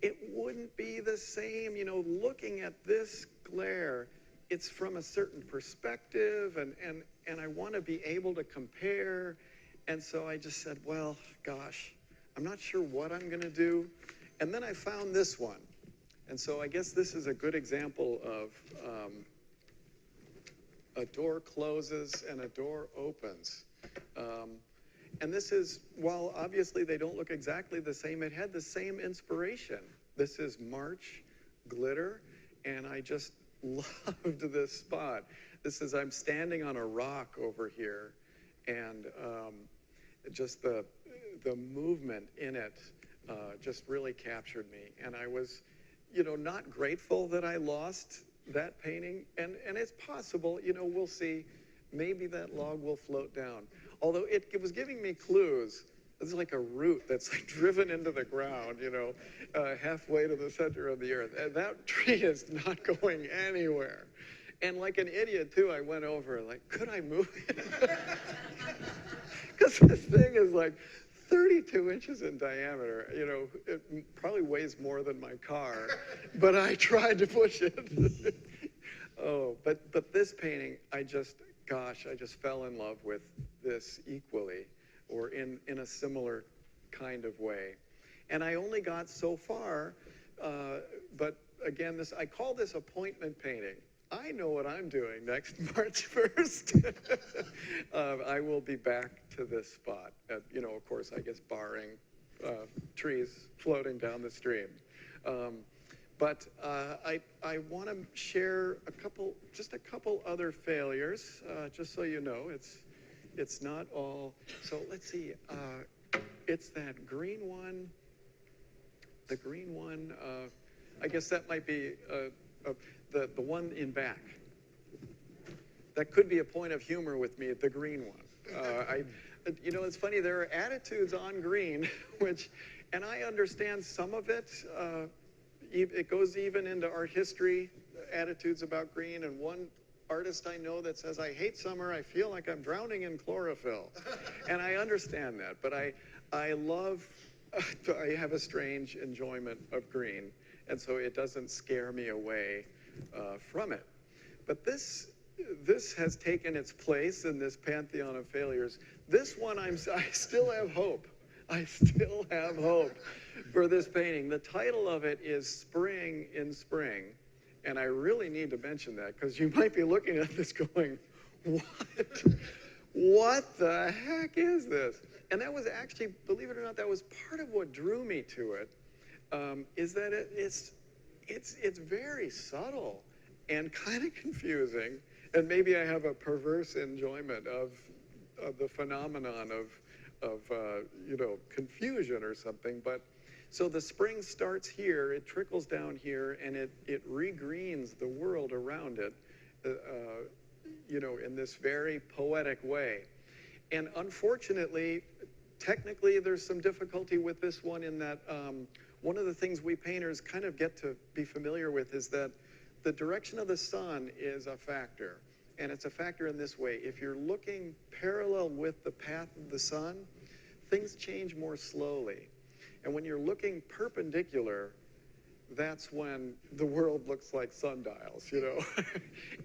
It wouldn't be the same, looking at this glare. It's from a certain perspective, and I want to be able to compare. And so I just said, well, gosh, I'm not sure what I'm going to do. And then I found this one. And so I guess this is a good example of a door closes and a door opens. And this is, while obviously they don't look exactly the same, it had the same inspiration. This is March glitter, and I just loved this spot. I'm standing on a rock over here, and just the movement in it just really captured me. And I was, not grateful that I lost that painting. And it's possible, we'll see, maybe that log will float down. Although it was giving me clues. It's like a root that's like driven into the ground, halfway to the center of the earth. And that tree is not going anywhere. And like an idiot too, I went over, like, could I move it? Because this thing is like 32 inches in diameter. It probably weighs more than my car, but I tried to push it. Oh, but this painting, I just fell in love with this equally, or in a similar kind of way. And I only got so far, but again, I call this appointment painting. I know what I'm doing next March 1st. I will be back to this spot, of course, I guess barring trees floating down the stream. But I want to share just a couple other failures, just so you know. It's not all. So let's see. It's that green one. The green one. I guess that might be the one in back. That could be a point of humor with me. The green one. It's funny. There are attitudes on green, and I understand some of it. It goes even into art history, attitudes about green, and one artist I know that says, I hate summer, I feel like I'm drowning in chlorophyll. And I understand that, but I have a strange enjoyment of green, and so it doesn't scare me away from it. But this has taken its place in this pantheon of failures. This one, I still have hope. I still have hope for this painting. The title of it is Spring in Spring. And I really need to mention that because you might be looking at this going, what the heck is this? And that was actually, believe it or not, that was part of what drew me to it, is that it's very subtle and kind of confusing. And maybe I have a perverse enjoyment of the phenomenon of confusion or something. But so the spring starts here, it trickles down here, and it regreens the world around it, in this very poetic way. And unfortunately, technically, there's some difficulty with this one in that one of the things we painters kind of get to be familiar with is that the direction of the sun is a factor. And it's a factor in this way. If you're looking parallel with the path of the sun, things change more slowly. And when you're looking perpendicular, that's when the world looks like sundials,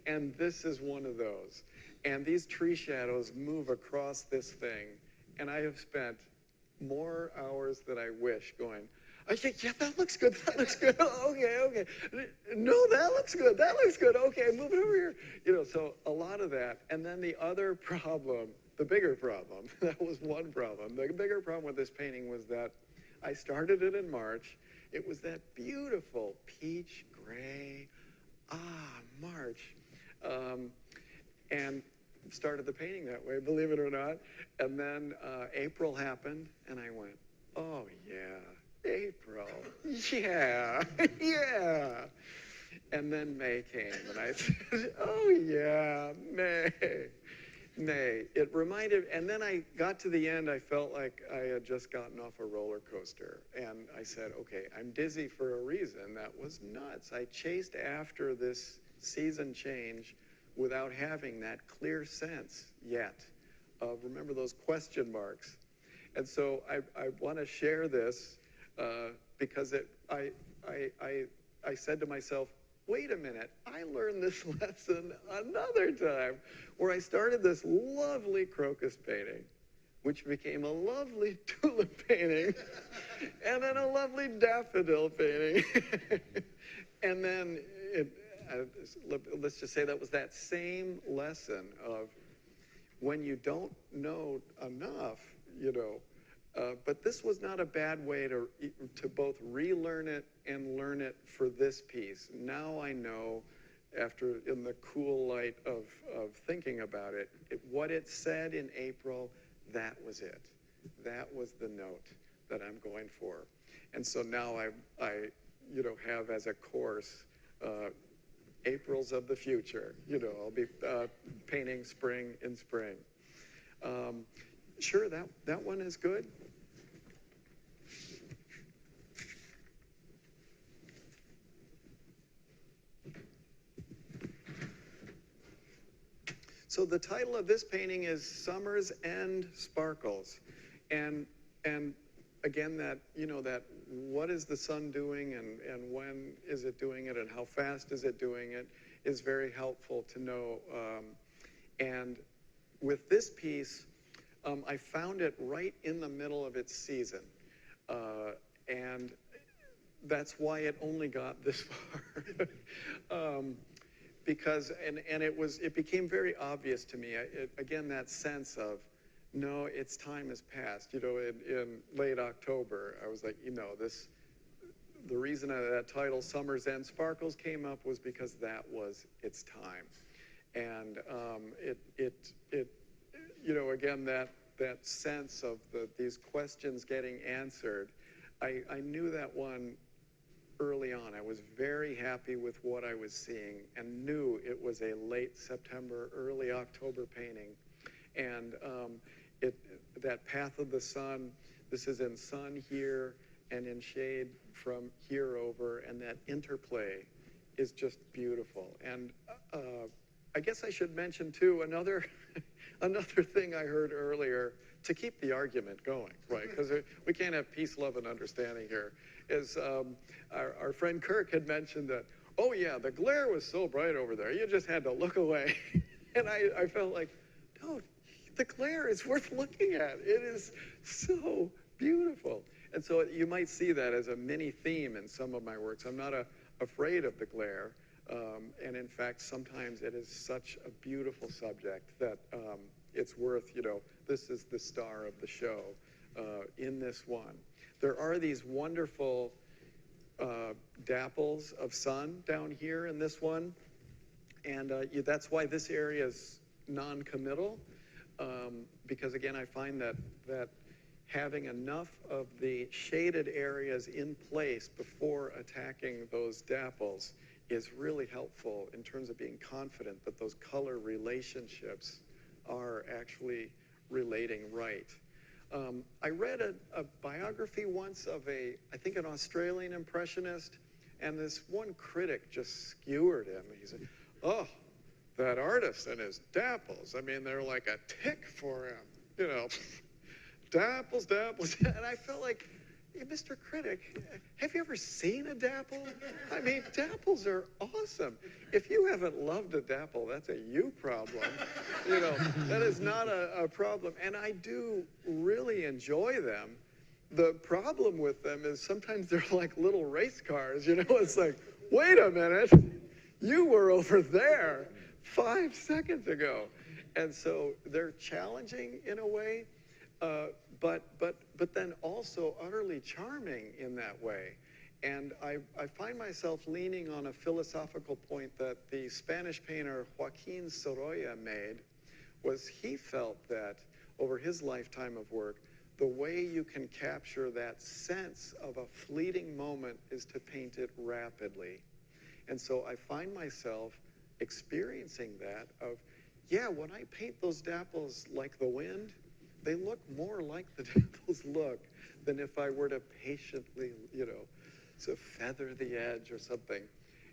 And this is one of those. And these tree shadows move across this thing. And I have spent more hours than I wish going, I think, yeah, that looks good. That looks good. Okay. No, that looks good. That looks good. Okay, move it over here. So a lot of that. And then the other problem, the bigger problem, that was one problem. The bigger problem with this painting was that I started it in March. It was that beautiful peach gray, March. And started the painting that way, believe it or not. And then April happened, and I went, oh, yeah. April, yeah. And then May came, and I said, oh yeah, May. It reminded, and then I got to the end, I felt like I had just gotten off a roller coaster. And I said, okay, I'm dizzy for a reason. That was nuts. I chased after this season change without having that clear sense yet of, remember those question marks. And so I want to share this because I said to myself, wait a minute, I learned this lesson another time, where I started this lovely crocus painting, which became a lovely tulip painting, and then a lovely daffodil painting. And then, let's just say that was that same lesson of when you don't know enough, but this was not a bad way to both relearn it and learn it for this piece. Now I know, in the cool light of thinking about it, what it said in April, that was it. That was the note that I'm going for. And so now I have as a course, Aprils of the future. I'll be painting spring in spring. Sure, that one is good. So the title of this painting is Summer's End Sparkles. And again, that what is the sun doing and when is it doing it and how fast is it doing it is very helpful to know. And with this piece, I found it right in the middle of its season. And that's why it only got this far. because, and it became very obvious to me, again, that sense of, no, its time has passed. You know, in late October, I was like, you know, the reason that title, Summers and Sparkles, came up was because that was its time. And you know, again, that sense of these questions getting answered, I knew that one early on. I was very happy with what I was seeing and knew it was a late September, early October painting. And that path of the sun, this is in sun here and in shade from here over, and that interplay is just beautiful. And I guess I should mention too, another thing I heard earlier to keep the argument going, right? Because we can't have peace, love, and understanding here. Is our friend Kirk had mentioned that, oh yeah, the glare was so bright over there, you just had to look away. And I felt like, no, the glare is worth looking at. It is so beautiful. And so you might see that as a mini theme in some of my works. I'm not afraid of the glare. And in fact, sometimes it is such a beautiful subject that it's worth, you know, this is the star of the show in this one. There are these wonderful dapples of sun down here in this one. And that's why this area is non-committal. Because again, I find that having enough of the shaded areas in place before attacking those dapples is really helpful in terms of being confident that those color relationships are actually relating right. I read a biography once of I think an Australian impressionist, and this one critic just skewered him. He said, oh, that artist and his dapples, I mean, they're like a tick for him, you know, dapples, dapples. And I felt like, hey, Mr. Critic, have you ever seen a dapple? I mean, dapples are awesome. If you haven't loved a dapple, that's a you problem. You know, that is not a problem. And I do really enjoy them. The problem with them is sometimes they're like little race cars, you know? It's like, wait a minute, you were over there 5 seconds ago. And so they're challenging in a way, but then also utterly charming in that way. And I find myself leaning on a philosophical point that the Spanish painter Joaquin Sorolla made, was he felt that over his lifetime of work, the way you can capture that sense of a fleeting moment is to paint it rapidly. And so I find myself experiencing that of, yeah, when I paint those dapples like the wind, they look more like the dapples look than if I were to patiently, you know, so feather the edge or something.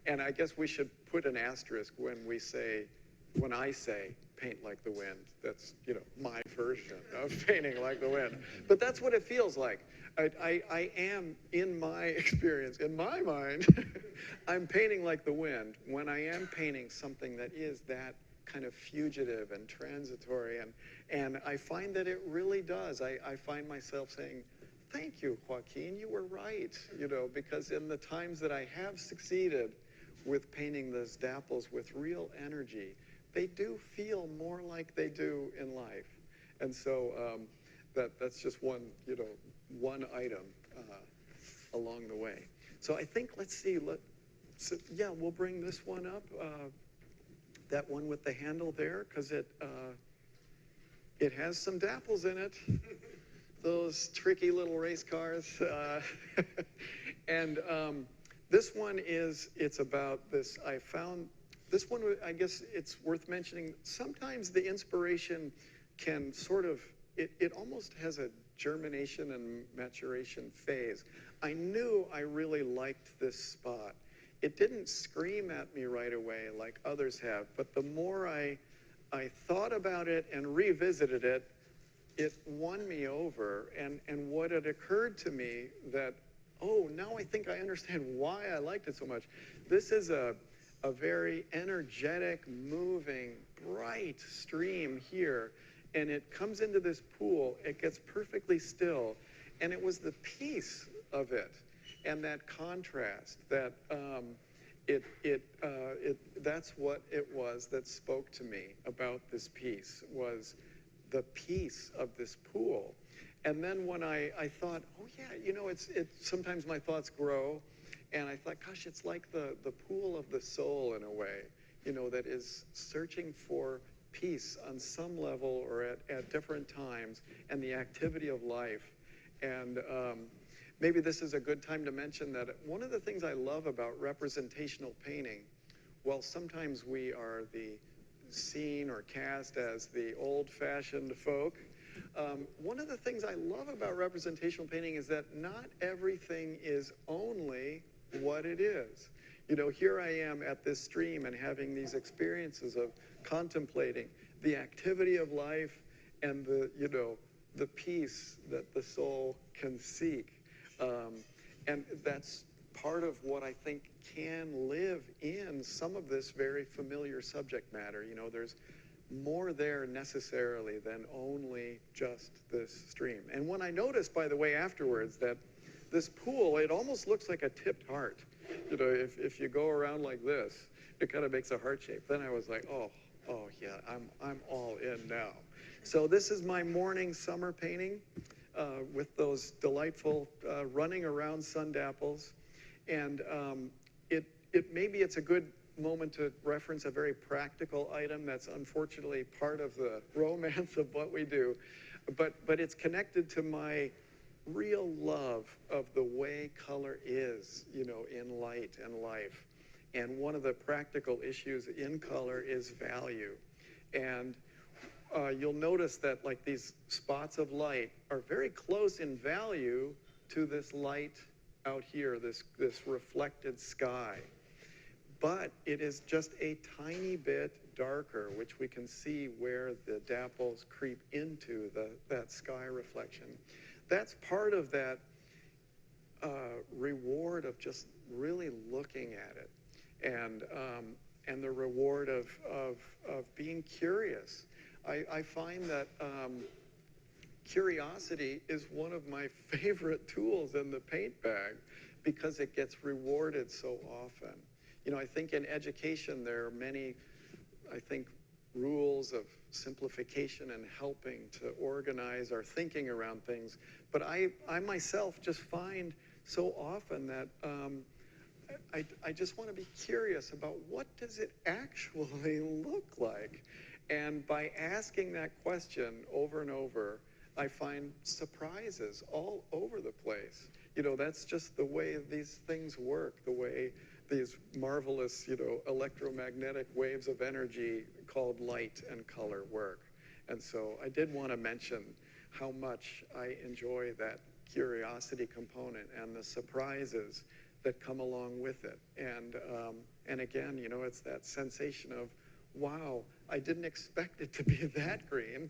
And I guess we should put an asterisk when I say paint like the wind. That's, you know, my version of painting like the wind. But that's what it feels like. I am, in my experience, in my mind, I'm painting like the wind when I am painting something that is that kind of fugitive and transitory. And I find that it really does. I find myself saying, thank you, Joaquin, you were right, you know, because in the times that I have succeeded with painting those dapples with real energy, they do feel more like they do in life. And so that's just one, you know, one item along the way. So I think, let's see, yeah, we'll bring this one up, that one with the handle there, because it has some dapples in it, those tricky little race cars. And this one it's about this, I found, this one, I guess it's worth mentioning, sometimes the inspiration can sort of, it almost has a germination and maturation phase. I knew I really liked this spot. It didn't scream at me right away like others have, but the more I thought about it and revisited it, it won me over. And what had occurred to me that, oh, now I think I understand why I liked it so much. This is a very energetic, moving, bright stream here. And it comes into this pool, it gets perfectly still. And it was the peace of it and that contrast that that's what it was that spoke to me about this piece, was the peace of this pool. And then when I thought, oh yeah, you know, sometimes my thoughts grow, and I thought, gosh, it's like the pool of the soul in a way, you know, that is searching for peace on some level or at different times, and the activity of life. And maybe this is a good time to mention that one of the things I love about representational painting, while sometimes we are seen or cast as the old-fashioned folk, one of the things I love about representational painting is that not everything is only what it is. You know, here I am at this stream and having these experiences of contemplating the activity of life and the peace that the soul can seek. And that's part of what I think can live in some of this very familiar subject matter. You know, there's more there necessarily than only just this stream. And when I noticed, by the way, afterwards, that this pool, it almost looks like a tipped heart. You know, if you go around like this, it kind of makes a heart shape. Then I was like, oh yeah, I'm all in now. So this is my morning summer painting with those delightful running around sun dapples. And maybe it's a good moment to reference a very practical item that's unfortunately part of the romance of what we do, but it's connected to my real love of the way color is, you know, in light and life. And one of the practical issues in color is value. And you'll notice that like these spots of light are very close in value to this light out here, this reflected sky. But it is just a tiny bit darker, which we can see where the dapples creep into that sky reflection. That's part of that reward of just really looking at it, and the reward of being curious. I find that curiosity is one of my favorite tools in the paint bag because it gets rewarded so often. You know, I think in education there are many, I think, rules of simplification and helping to organize our thinking around things. But I myself just find so often that I just want to be curious about what does it actually look like? And by asking that question over and over, I find surprises all over the place. You know, that's just the way these things work, the way these marvelous, you know, electromagnetic waves of energy called light and color work. And so I did want to mention how much I enjoy that curiosity component and the surprises that come along with it. And again, you know, it's that sensation of, wow, I didn't expect it to be that green.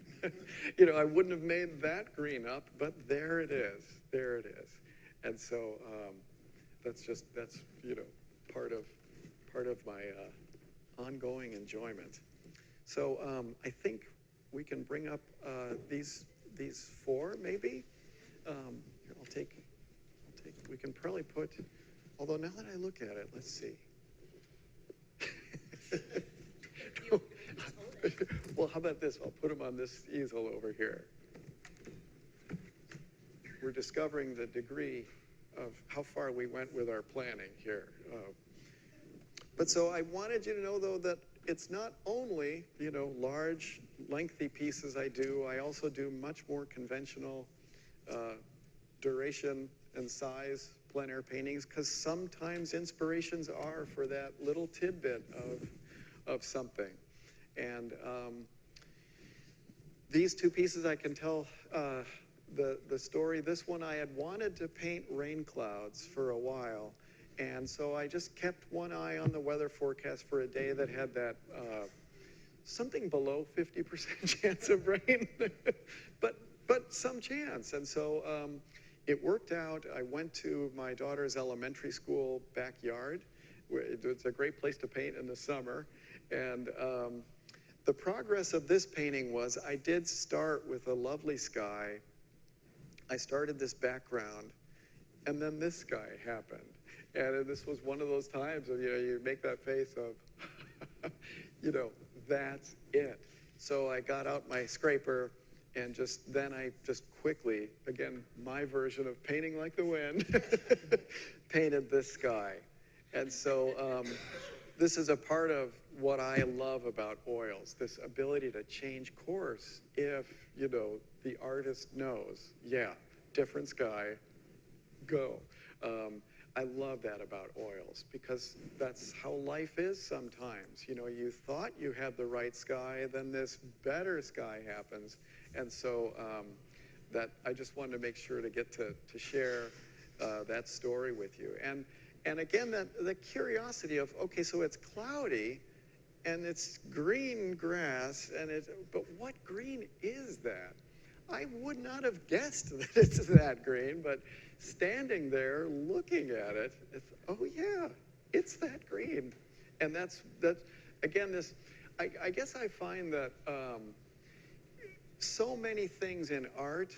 You know, I wouldn't have made that green up, but there it is, there it is. And so that's you know, part of my ongoing enjoyment. So I think we can bring up these four maybe. Here, we can probably put, although now that I look at it, let's see. Well, how about this? I'll put them on this easel over here. We're discovering the degree of how far we went with our planning here. But so I wanted you to know, though, that it's not only, you know, large, lengthy pieces I do. I also do much more conventional duration and size plein air paintings, because sometimes inspirations are for that little tidbit of something. And these two pieces I can tell the story. This one I had wanted to paint rain clouds for a while, and so I just kept one eye on the weather forecast for a day that had that something below 50% chance of rain, but some chance. And so it worked out. I went to my daughter's elementary school backyard. It's a great place to paint in the summer. And the progress of this painting was I did start with a lovely sky. I started this background, and then this sky happened. And this was one of those times of, you make that face of, that's it. So I got out my scraper and then I just quickly, again, my version of painting like the wind, painted this sky. And so this is a part of what I love about oils, this ability to change course if, the artist knows, different sky, go. I love that about oils because that's how life is sometimes. You thought you had the right sky, then this better sky happens. And so that I just wanted to make sure to get to share that story with you. And again, the curiosity of, okay, so it's cloudy and it's green grass, but what green is that? I would not have guessed that it's that green, but standing there looking at it, oh yeah, it's that green. And that's again, I guess I find that so many things in art,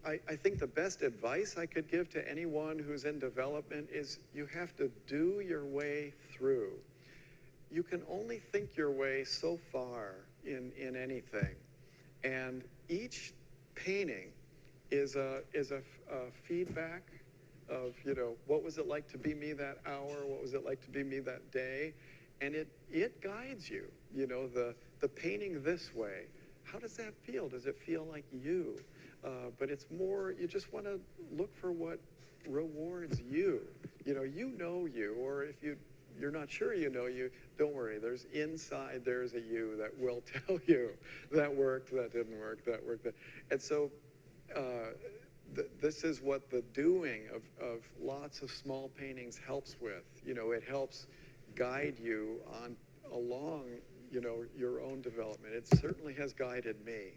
I think the best advice I could give to anyone who's in development is you have to do your way through. You can only think your way so far in anything. And each painting is a feedback of, what was it like to be me that hour? What was it like to be me that day? And it guides you, the painting this way. How does that feel? Does it feel like you? But it's more, you just want to look for what rewards you. You, or if you're not sure you, don't worry. There's a you that will tell you that worked, that didn't work, that worked. And so this is what the doing of lots of small paintings helps with. It helps guide you along, your own development. It certainly has guided me.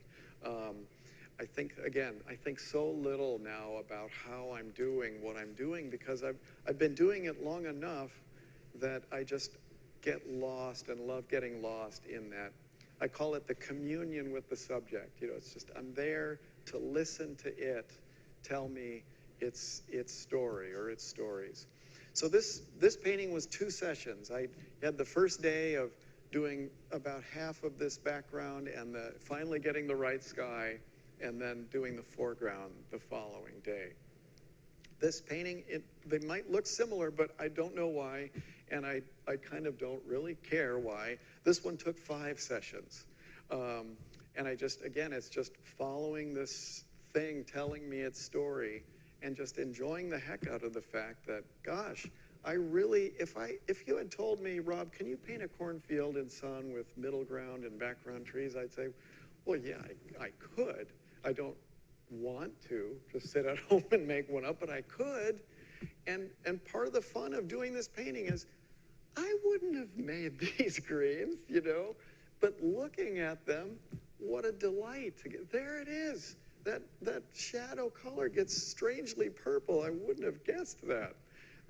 I think so little now about how I'm doing what I'm doing because I've been doing it long enough that I just get lost and love getting lost in that. I call it the communion with the subject. It's just I'm there to listen to it tell me its story or its stories. So this painting was 2 sessions. I had the first day of doing about half of this background and finally getting the right sky, and then doing the foreground the following day. This painting, they might look similar, but I don't know why, and I kind of don't really care why. This one took 5 sessions. And it's just following this thing, telling me its story, and just enjoying the heck out of the fact that, gosh, if you had told me, Rob, can you paint a cornfield in sun with middle ground and background trees? I'd say, well, yeah, I could. I don't want to just sit at home and make one up, but I could. And part of the fun of doing this painting is I wouldn't have made these greens, but looking at them, what a delight to get. There it is. That shadow color gets strangely purple. I wouldn't have guessed that.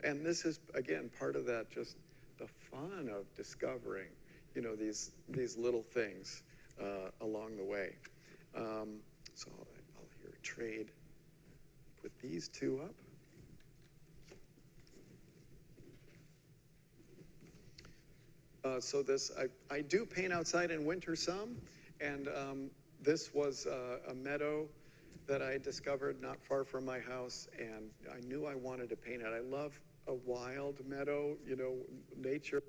And this is, again, part of that, just the fun of discovering, these little things along the way. So I'll here trade, put these 2 up. So this, I do paint outside in winter some, and this was a meadow that I discovered not far from my house, and I knew I wanted to paint it. I love a wild meadow, nature,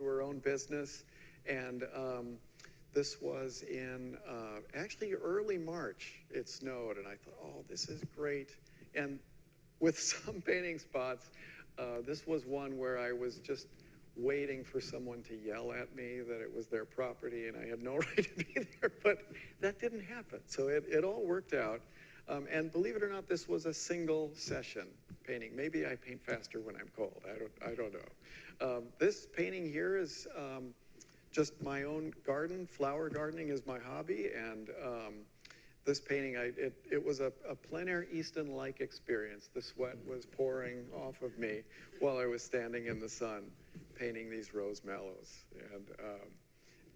our own business, and this was in actually early March. It snowed, and I thought, oh, this is great. And with some painting spots, this was one where I was just waiting for someone to yell at me that it was their property and I had no right to be there, but that didn't happen. So it all worked out. And believe it or not, this was a single session painting. Maybe I paint faster when I'm cold. I don't know. This painting here is just my own garden. Flower gardening is my hobby, and this painting, it was a plein air Easton-like experience. The sweat was pouring off of me while I was standing in the sun painting these rose mallows. And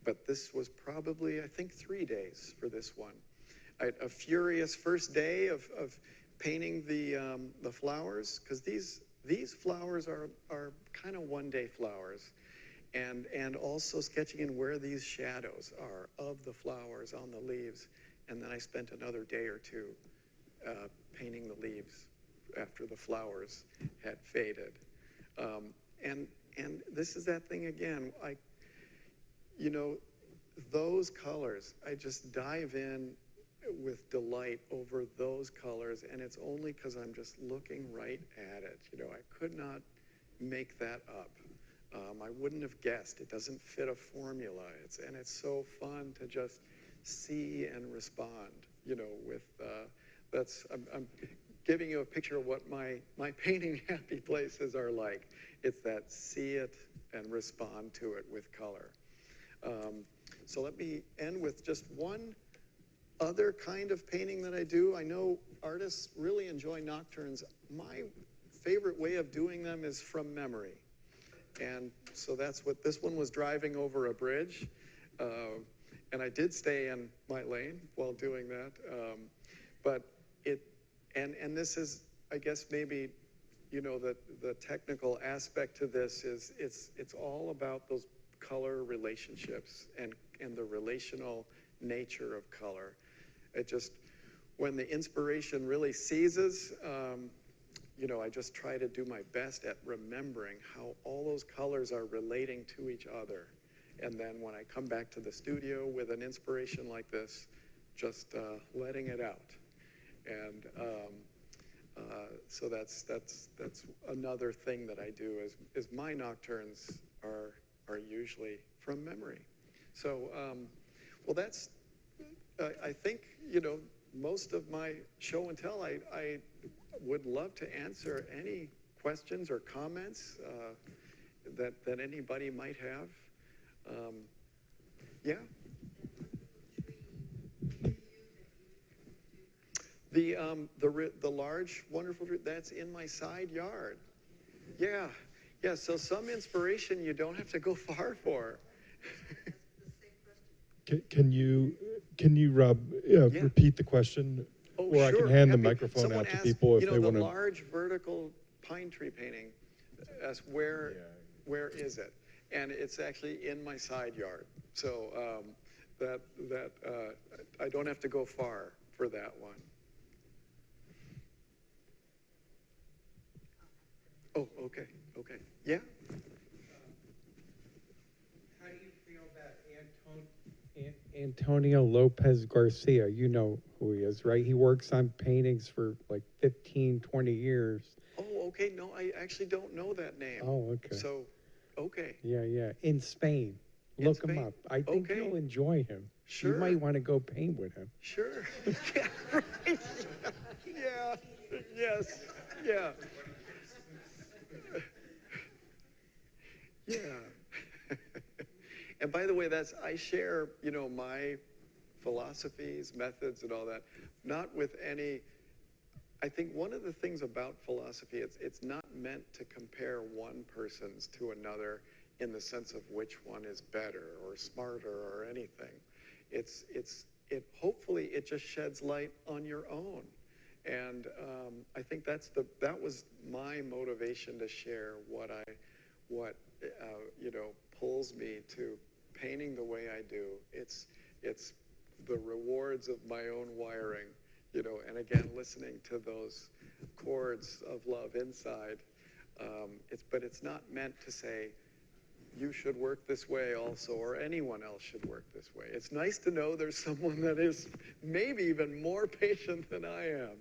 but this was probably, I think, 3 days for this one. I had a furious first day of painting the flowers, because these these flowers are kind of one-day flowers. And also sketching in where these shadows are of the flowers on the leaves. And then I spent another day or two painting the leaves after the flowers had faded. And this is that thing again. Those colors, I just dive in with delight over those colors, and it's only because I'm just looking right at it. I could not make that up. I wouldn't have guessed. It doesn't fit a formula. It's so fun to just see and respond. I'm giving you a picture of what my painting happy places are like. It's that see it and respond to it with color. So let me end with just one other kind of painting that I do. I know artists really enjoy nocturnes. My favorite way of doing them is from memory. And so that's what this one was, driving over a bridge. And I did stay in my lane while doing that. But this is, I guess, maybe, the technical aspect to this is it's all about those color relationships and the relational nature of color. It just, when the inspiration really seizes, I just try to do my best at remembering how all those colors are relating to each other. And then when I come back to the studio with an inspiration like this, just letting it out. And so that's another thing that I do is my nocturnes are usually from memory. So, well, that's, I think, most of my show and tell. I would love to answer any questions or comments that anybody might have. Yeah. The large, wonderful tree, that's in my side yard. Yeah. Yeah, so some inspiration you don't have to go far for. Can you, Rob, repeat the question? Oh, or sure. I can hand the Happy. microphone Someone out to asked, people if they want to. The large vertical pine tree painting, asked where is it? And it's actually in my side yard. So I don't have to go far for that one. Oh, okay. Yeah? How do you feel about Antonio Lopez Garcia? You know who he is, right? He works on paintings for like 15, 20 years. Oh, okay. No, I actually don't know that name. Oh, okay. So, okay. Yeah. In Spain. Look him up. I think you'll enjoy him. Sure. You might want to go paint with him. Sure. Yeah, right. Yeah. Yes. Yeah. Yeah. And by the way, I share, my philosophies, methods, and all that, not with any. I think one of the things about philosophy, it's not meant to compare one person's to another in the sense of which one is better or smarter or anything. Hopefully it just sheds light on your own. And I think that was my motivation to share what pulls me to painting the way I do. It's the rewards of my own wiring, and again, listening to those chords of love inside. But it's not meant to say, you should work this way also, or anyone else should work this way. It's nice to know there's someone that is maybe even more patient than I am.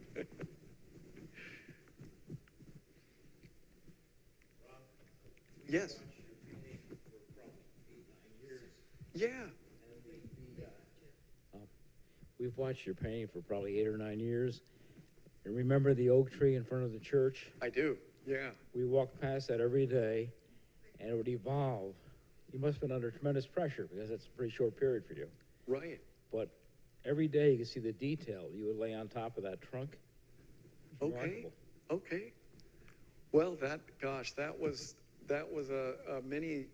Yes. Yeah. We've watched your painting for probably 8 or 9 years. And remember the oak tree in front of the church? I do, yeah. We walked past that every day, and it would evolve. You must have been under tremendous pressure because it's a pretty short period for you. Right. But every day you could see the detail you would lay on top of that trunk. Okay. Okay. Well, that was a mini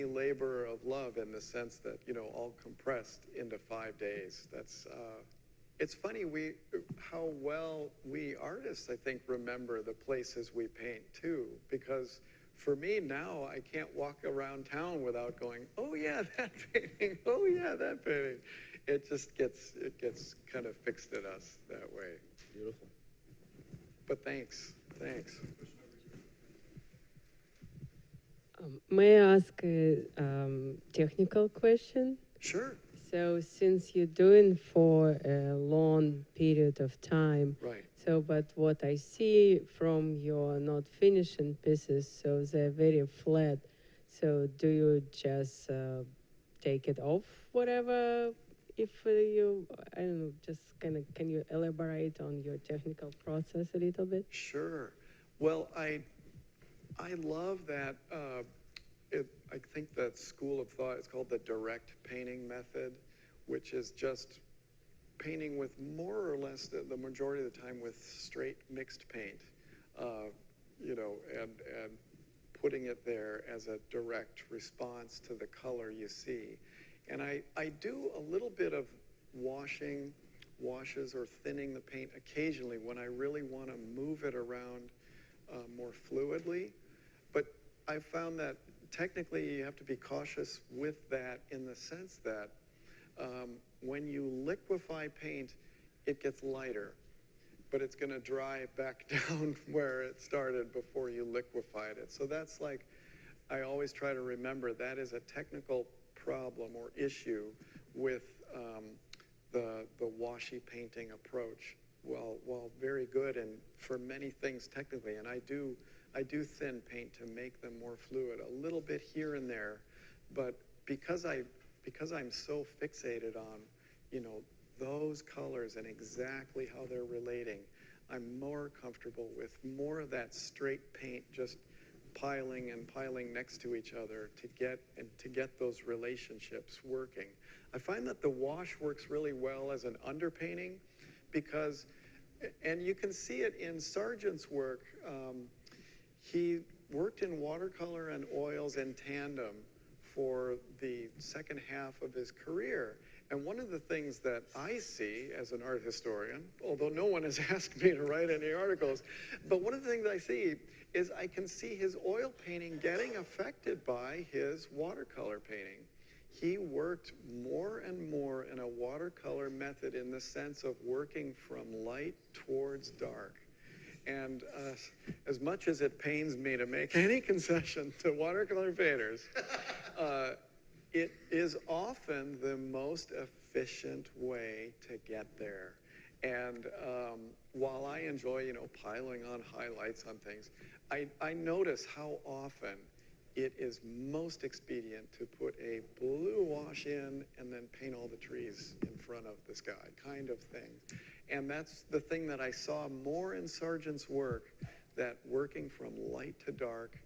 labor of love in the sense that, all compressed into 5 days. That's, it's funny how well we artists, I think, remember the places we paint too, because for me now, I can't walk around town without going, oh yeah, that painting, oh yeah, that painting. It gets kind of fixed at us that way. Beautiful. But thanks. May I ask a technical question? Sure. So since you're doing for a long period of time, Right. so but what I see from your not finishing pieces, so they're very flat. So do you just take it off, whatever? If you, I don't know, just kind of, can you elaborate on your technical process a little bit? Sure. Well, I love that. I think that school of thought is called the direct painting method, which is just painting with more or less the majority of the time with straight mixed paint, and putting it there as a direct response to the color you see. And I do a little bit of washes or thinning the paint occasionally when I really want to move it around more fluidly. But I found that technically you have to be cautious with that in the sense that when you liquefy paint, it gets lighter, but it's going to dry back down where it started before you liquefied it. So that's like, I always try to remember that is a technical problem or issue with the washy painting approach. While very good and for many things technically, and I do thin paint to make them more fluid, a little bit here and there, but because I'm so fixated on, those colors and exactly how they're relating, I'm more comfortable with more of that straight paint just piling and piling next to each other to get those relationships working. I find that the wash works really well as an underpainting because, and you can see it in Sargent's work, he worked in watercolor and oils in tandem for the second half of his career. And one of the things that I see as an art historian, although no one has asked me to write any articles, but one of the things I see is I can see his oil painting getting affected by his watercolor painting. He worked more and more in a watercolor method in the sense of working from light towards dark. And as much as it pains me to make any concession to watercolor painters, it is often the most efficient way to get there. And while I enjoy, piling on highlights on things, I notice how often it is most expedient to put a blue wash in and then paint all the trees in front of the sky, kind of thing. And that's the thing that I saw more in Sargent's work, that working from light to dark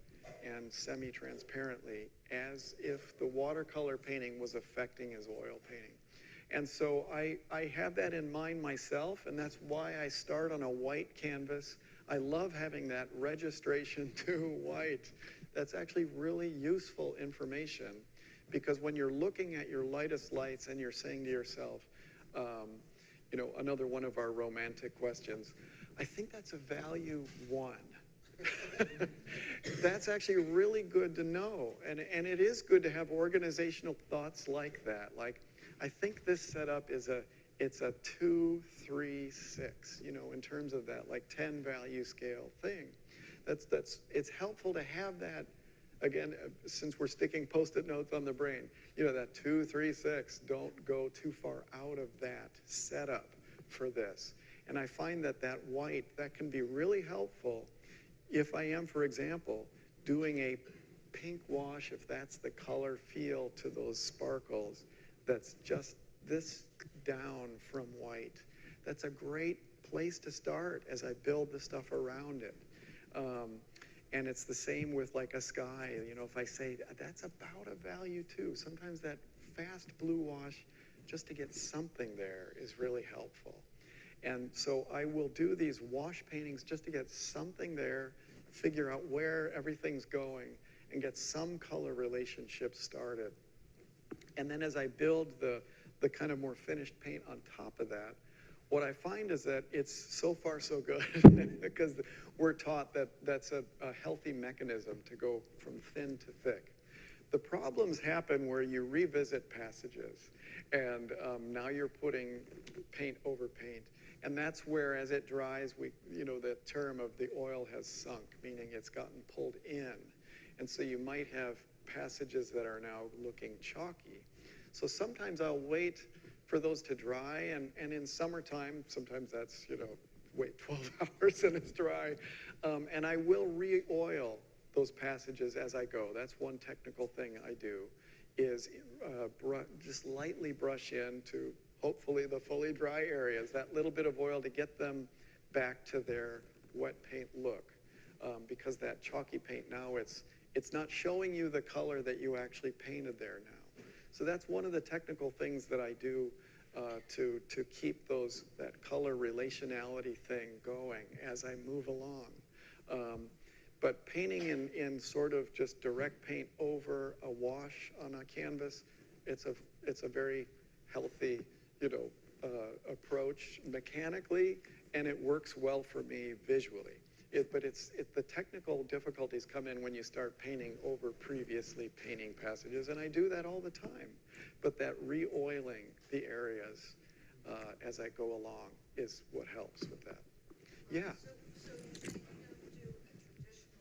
and semi-transparently, as if the watercolor painting was affecting his oil painting. And so I have that in mind myself, and that's why I start on a white canvas. I love having that registration to white. That's actually really useful information, because when you're looking at your lightest lights and you're saying to yourself, another one of our romantic questions, I think that's a value 1. That's actually really good to know. And it is good to have organizational thoughts like that. Like, I think this setup it's a 2, 3, 6, in terms of that, like 10 value scale thing. It's helpful to have that, again, since we're sticking Post-it notes on the brain, that 2, 3, 6, don't go too far out of that setup for this. And I find that white, that can be really helpful if I am, for example, doing a pink wash, if that's the color feel to those sparkles, that's just this down from white. That's a great place to start as I build the stuff around it. And it's the same with like a sky, if I say that's about a value 2, sometimes that fast blue wash, just to get something there, is really helpful. And so I will do these wash paintings just to get something there, figure out where everything's going, and get some color relationship started. And then as I build the kind of more finished paint on top of that, what I find is that it's so far so good because we're taught that that's a healthy mechanism to go from thin to thick. The problems happen where you revisit passages and now you're putting paint over paint. And that's where, as it dries, the term of the oil has sunk, meaning it's gotten pulled in. And so you might have passages that are now looking chalky. So sometimes I'll wait for those to dry, and in summertime, sometimes that's, wait 12 hours and it's dry. And I will re-oil those passages as I go. That's one technical thing I do, is just lightly brush into hopefully the fully dry areas, that little bit of oil to get them back to their wet paint look. Because that chalky paint now, it's not showing you the color that you actually painted there now. So that's one of the technical things that I do to keep that color relationality thing going as I move along. But painting in sort of just direct paint over a wash on a canvas, it's a very healthy, approach mechanically, and it works well for me visually. But the technical difficulties come in when you start painting over previously painting passages, and I do that all the time. But that re-oiling the areas as I go along is what helps with that. Yeah. So you don't do a traditional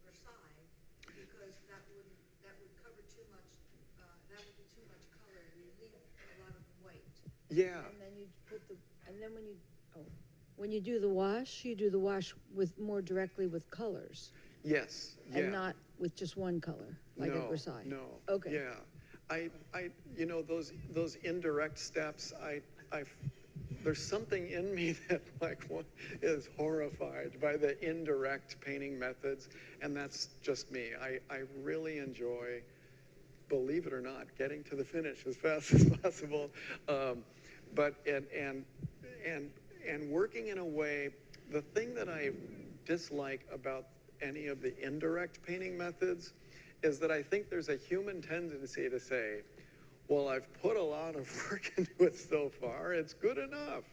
Versailles because that would cover too much. That would be too much color, and you leave a lot of white. Yeah. And then you put when you do the wash, you do the wash with more directly with colors. Yes. Yeah. And not with just one color, like at Versailles. No. Okay. Yeah. I those indirect steps, there's something in me that is horrified by the indirect painting methods, and that's just me. I really enjoy, believe it or not, getting to the finish as fast as possible, but working in a way. The thing that I dislike about any of the indirect painting methods is that I think there's a human tendency to say, well, I've put a lot of work into it so far, it's good enough.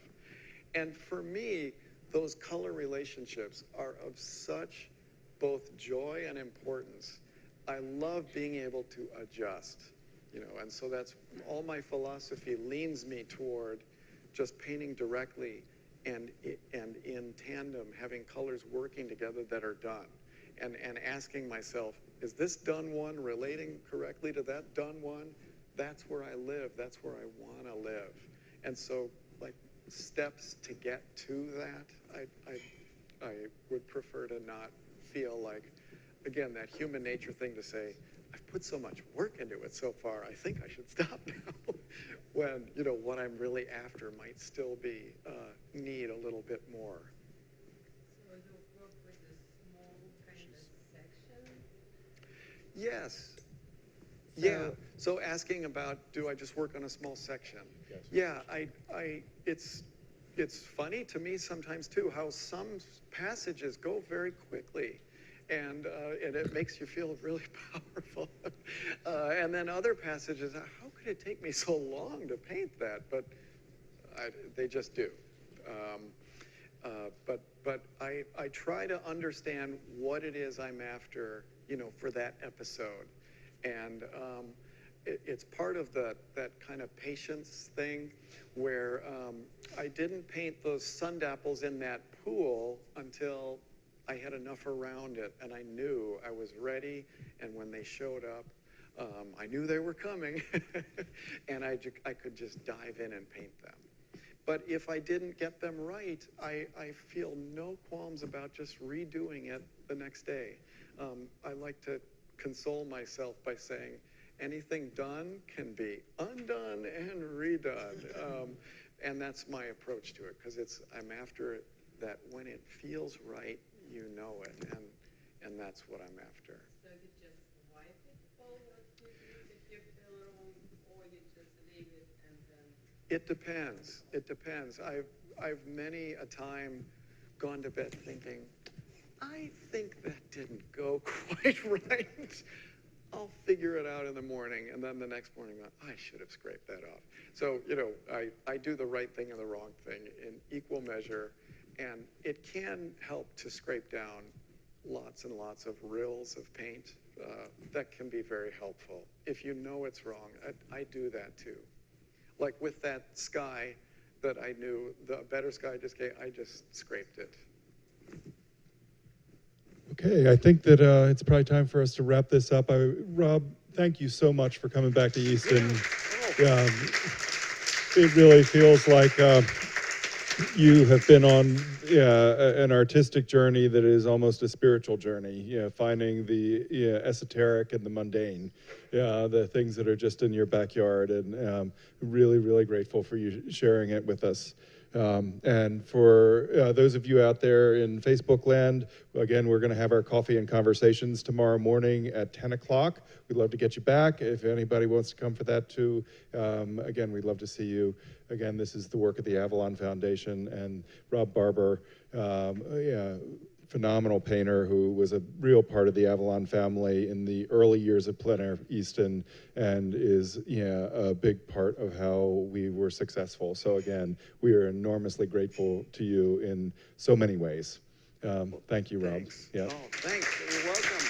And for me, those color relationships are of such both joy and importance. I love being able to adjust, and so that's all my philosophy leans me toward just painting directly and in tandem, having colors working together that are done, and asking myself, is this done one relating correctly to that done one? That's where I live. That's where I want to live. And so, like, steps to get to that, I would prefer to not feel like, again, that human nature thing to say, I've put so much work into it so far, I think I should stop now. When, what I'm really after might still be, need a little bit more. So you work with a small kind of section? Yes. Yeah. So asking about, do I just work on a small section? Yes. Yeah, it's funny to me sometimes too how some passages go very quickly, and it makes you feel really powerful. And then other passages, how could it take me so long to paint that? But they just do. But I try to understand what it is I'm after, for that episode. And it's part of that kind of patience thing where I didn't paint those sundapples in that pool until I had enough around it, and I knew I was ready, and when they showed up, I knew they were coming, and I could just dive in and paint them. But if I didn't get them right, I feel no qualms about just redoing it the next day. I like to console myself by saying, anything done can be undone and redone. And that's my approach to it, because I'm after it, that when it feels right, you know it, and that's what I'm after. So you just wipe it forward if you feel wrong, or you just leave it and then? It depends. It depends. I've many a time gone to bed thinking, I think that didn't go quite right. I'll figure it out in the morning, and then the next morning, I should have scraped that off. So, you know, I do the right thing and the wrong thing in equal measure, and it can help to scrape down lots and lots of rills of paint. That can be very helpful. If you know it's wrong, I do that too. Like with that sky that I knew, the better sky just came, I just scraped it. Okay, I think that it's probably time for us to wrap this up. Rob, thank you so much for coming back to Easton. It really feels like you have been on an artistic journey that is almost a spiritual journey, finding the esoteric and the mundane, the things that are just in your backyard, and really, really grateful for you sharing it with us. And for those of you out there in Facebook land, again, we're going to have our coffee and conversations tomorrow morning at 10 o'clock. We'd love to get you back. If anybody wants to come for that too, again, we'd love to see you. Again, this is the work of the Avalon Foundation and Rob Barber, phenomenal painter who was a real part of the Avalon family in the early years of Plein Air Easton, and is a big part of how we were successful. So again, we are enormously grateful to you in so many ways. Thank you, Rob. Thanks. Oh, thanks. You're welcome.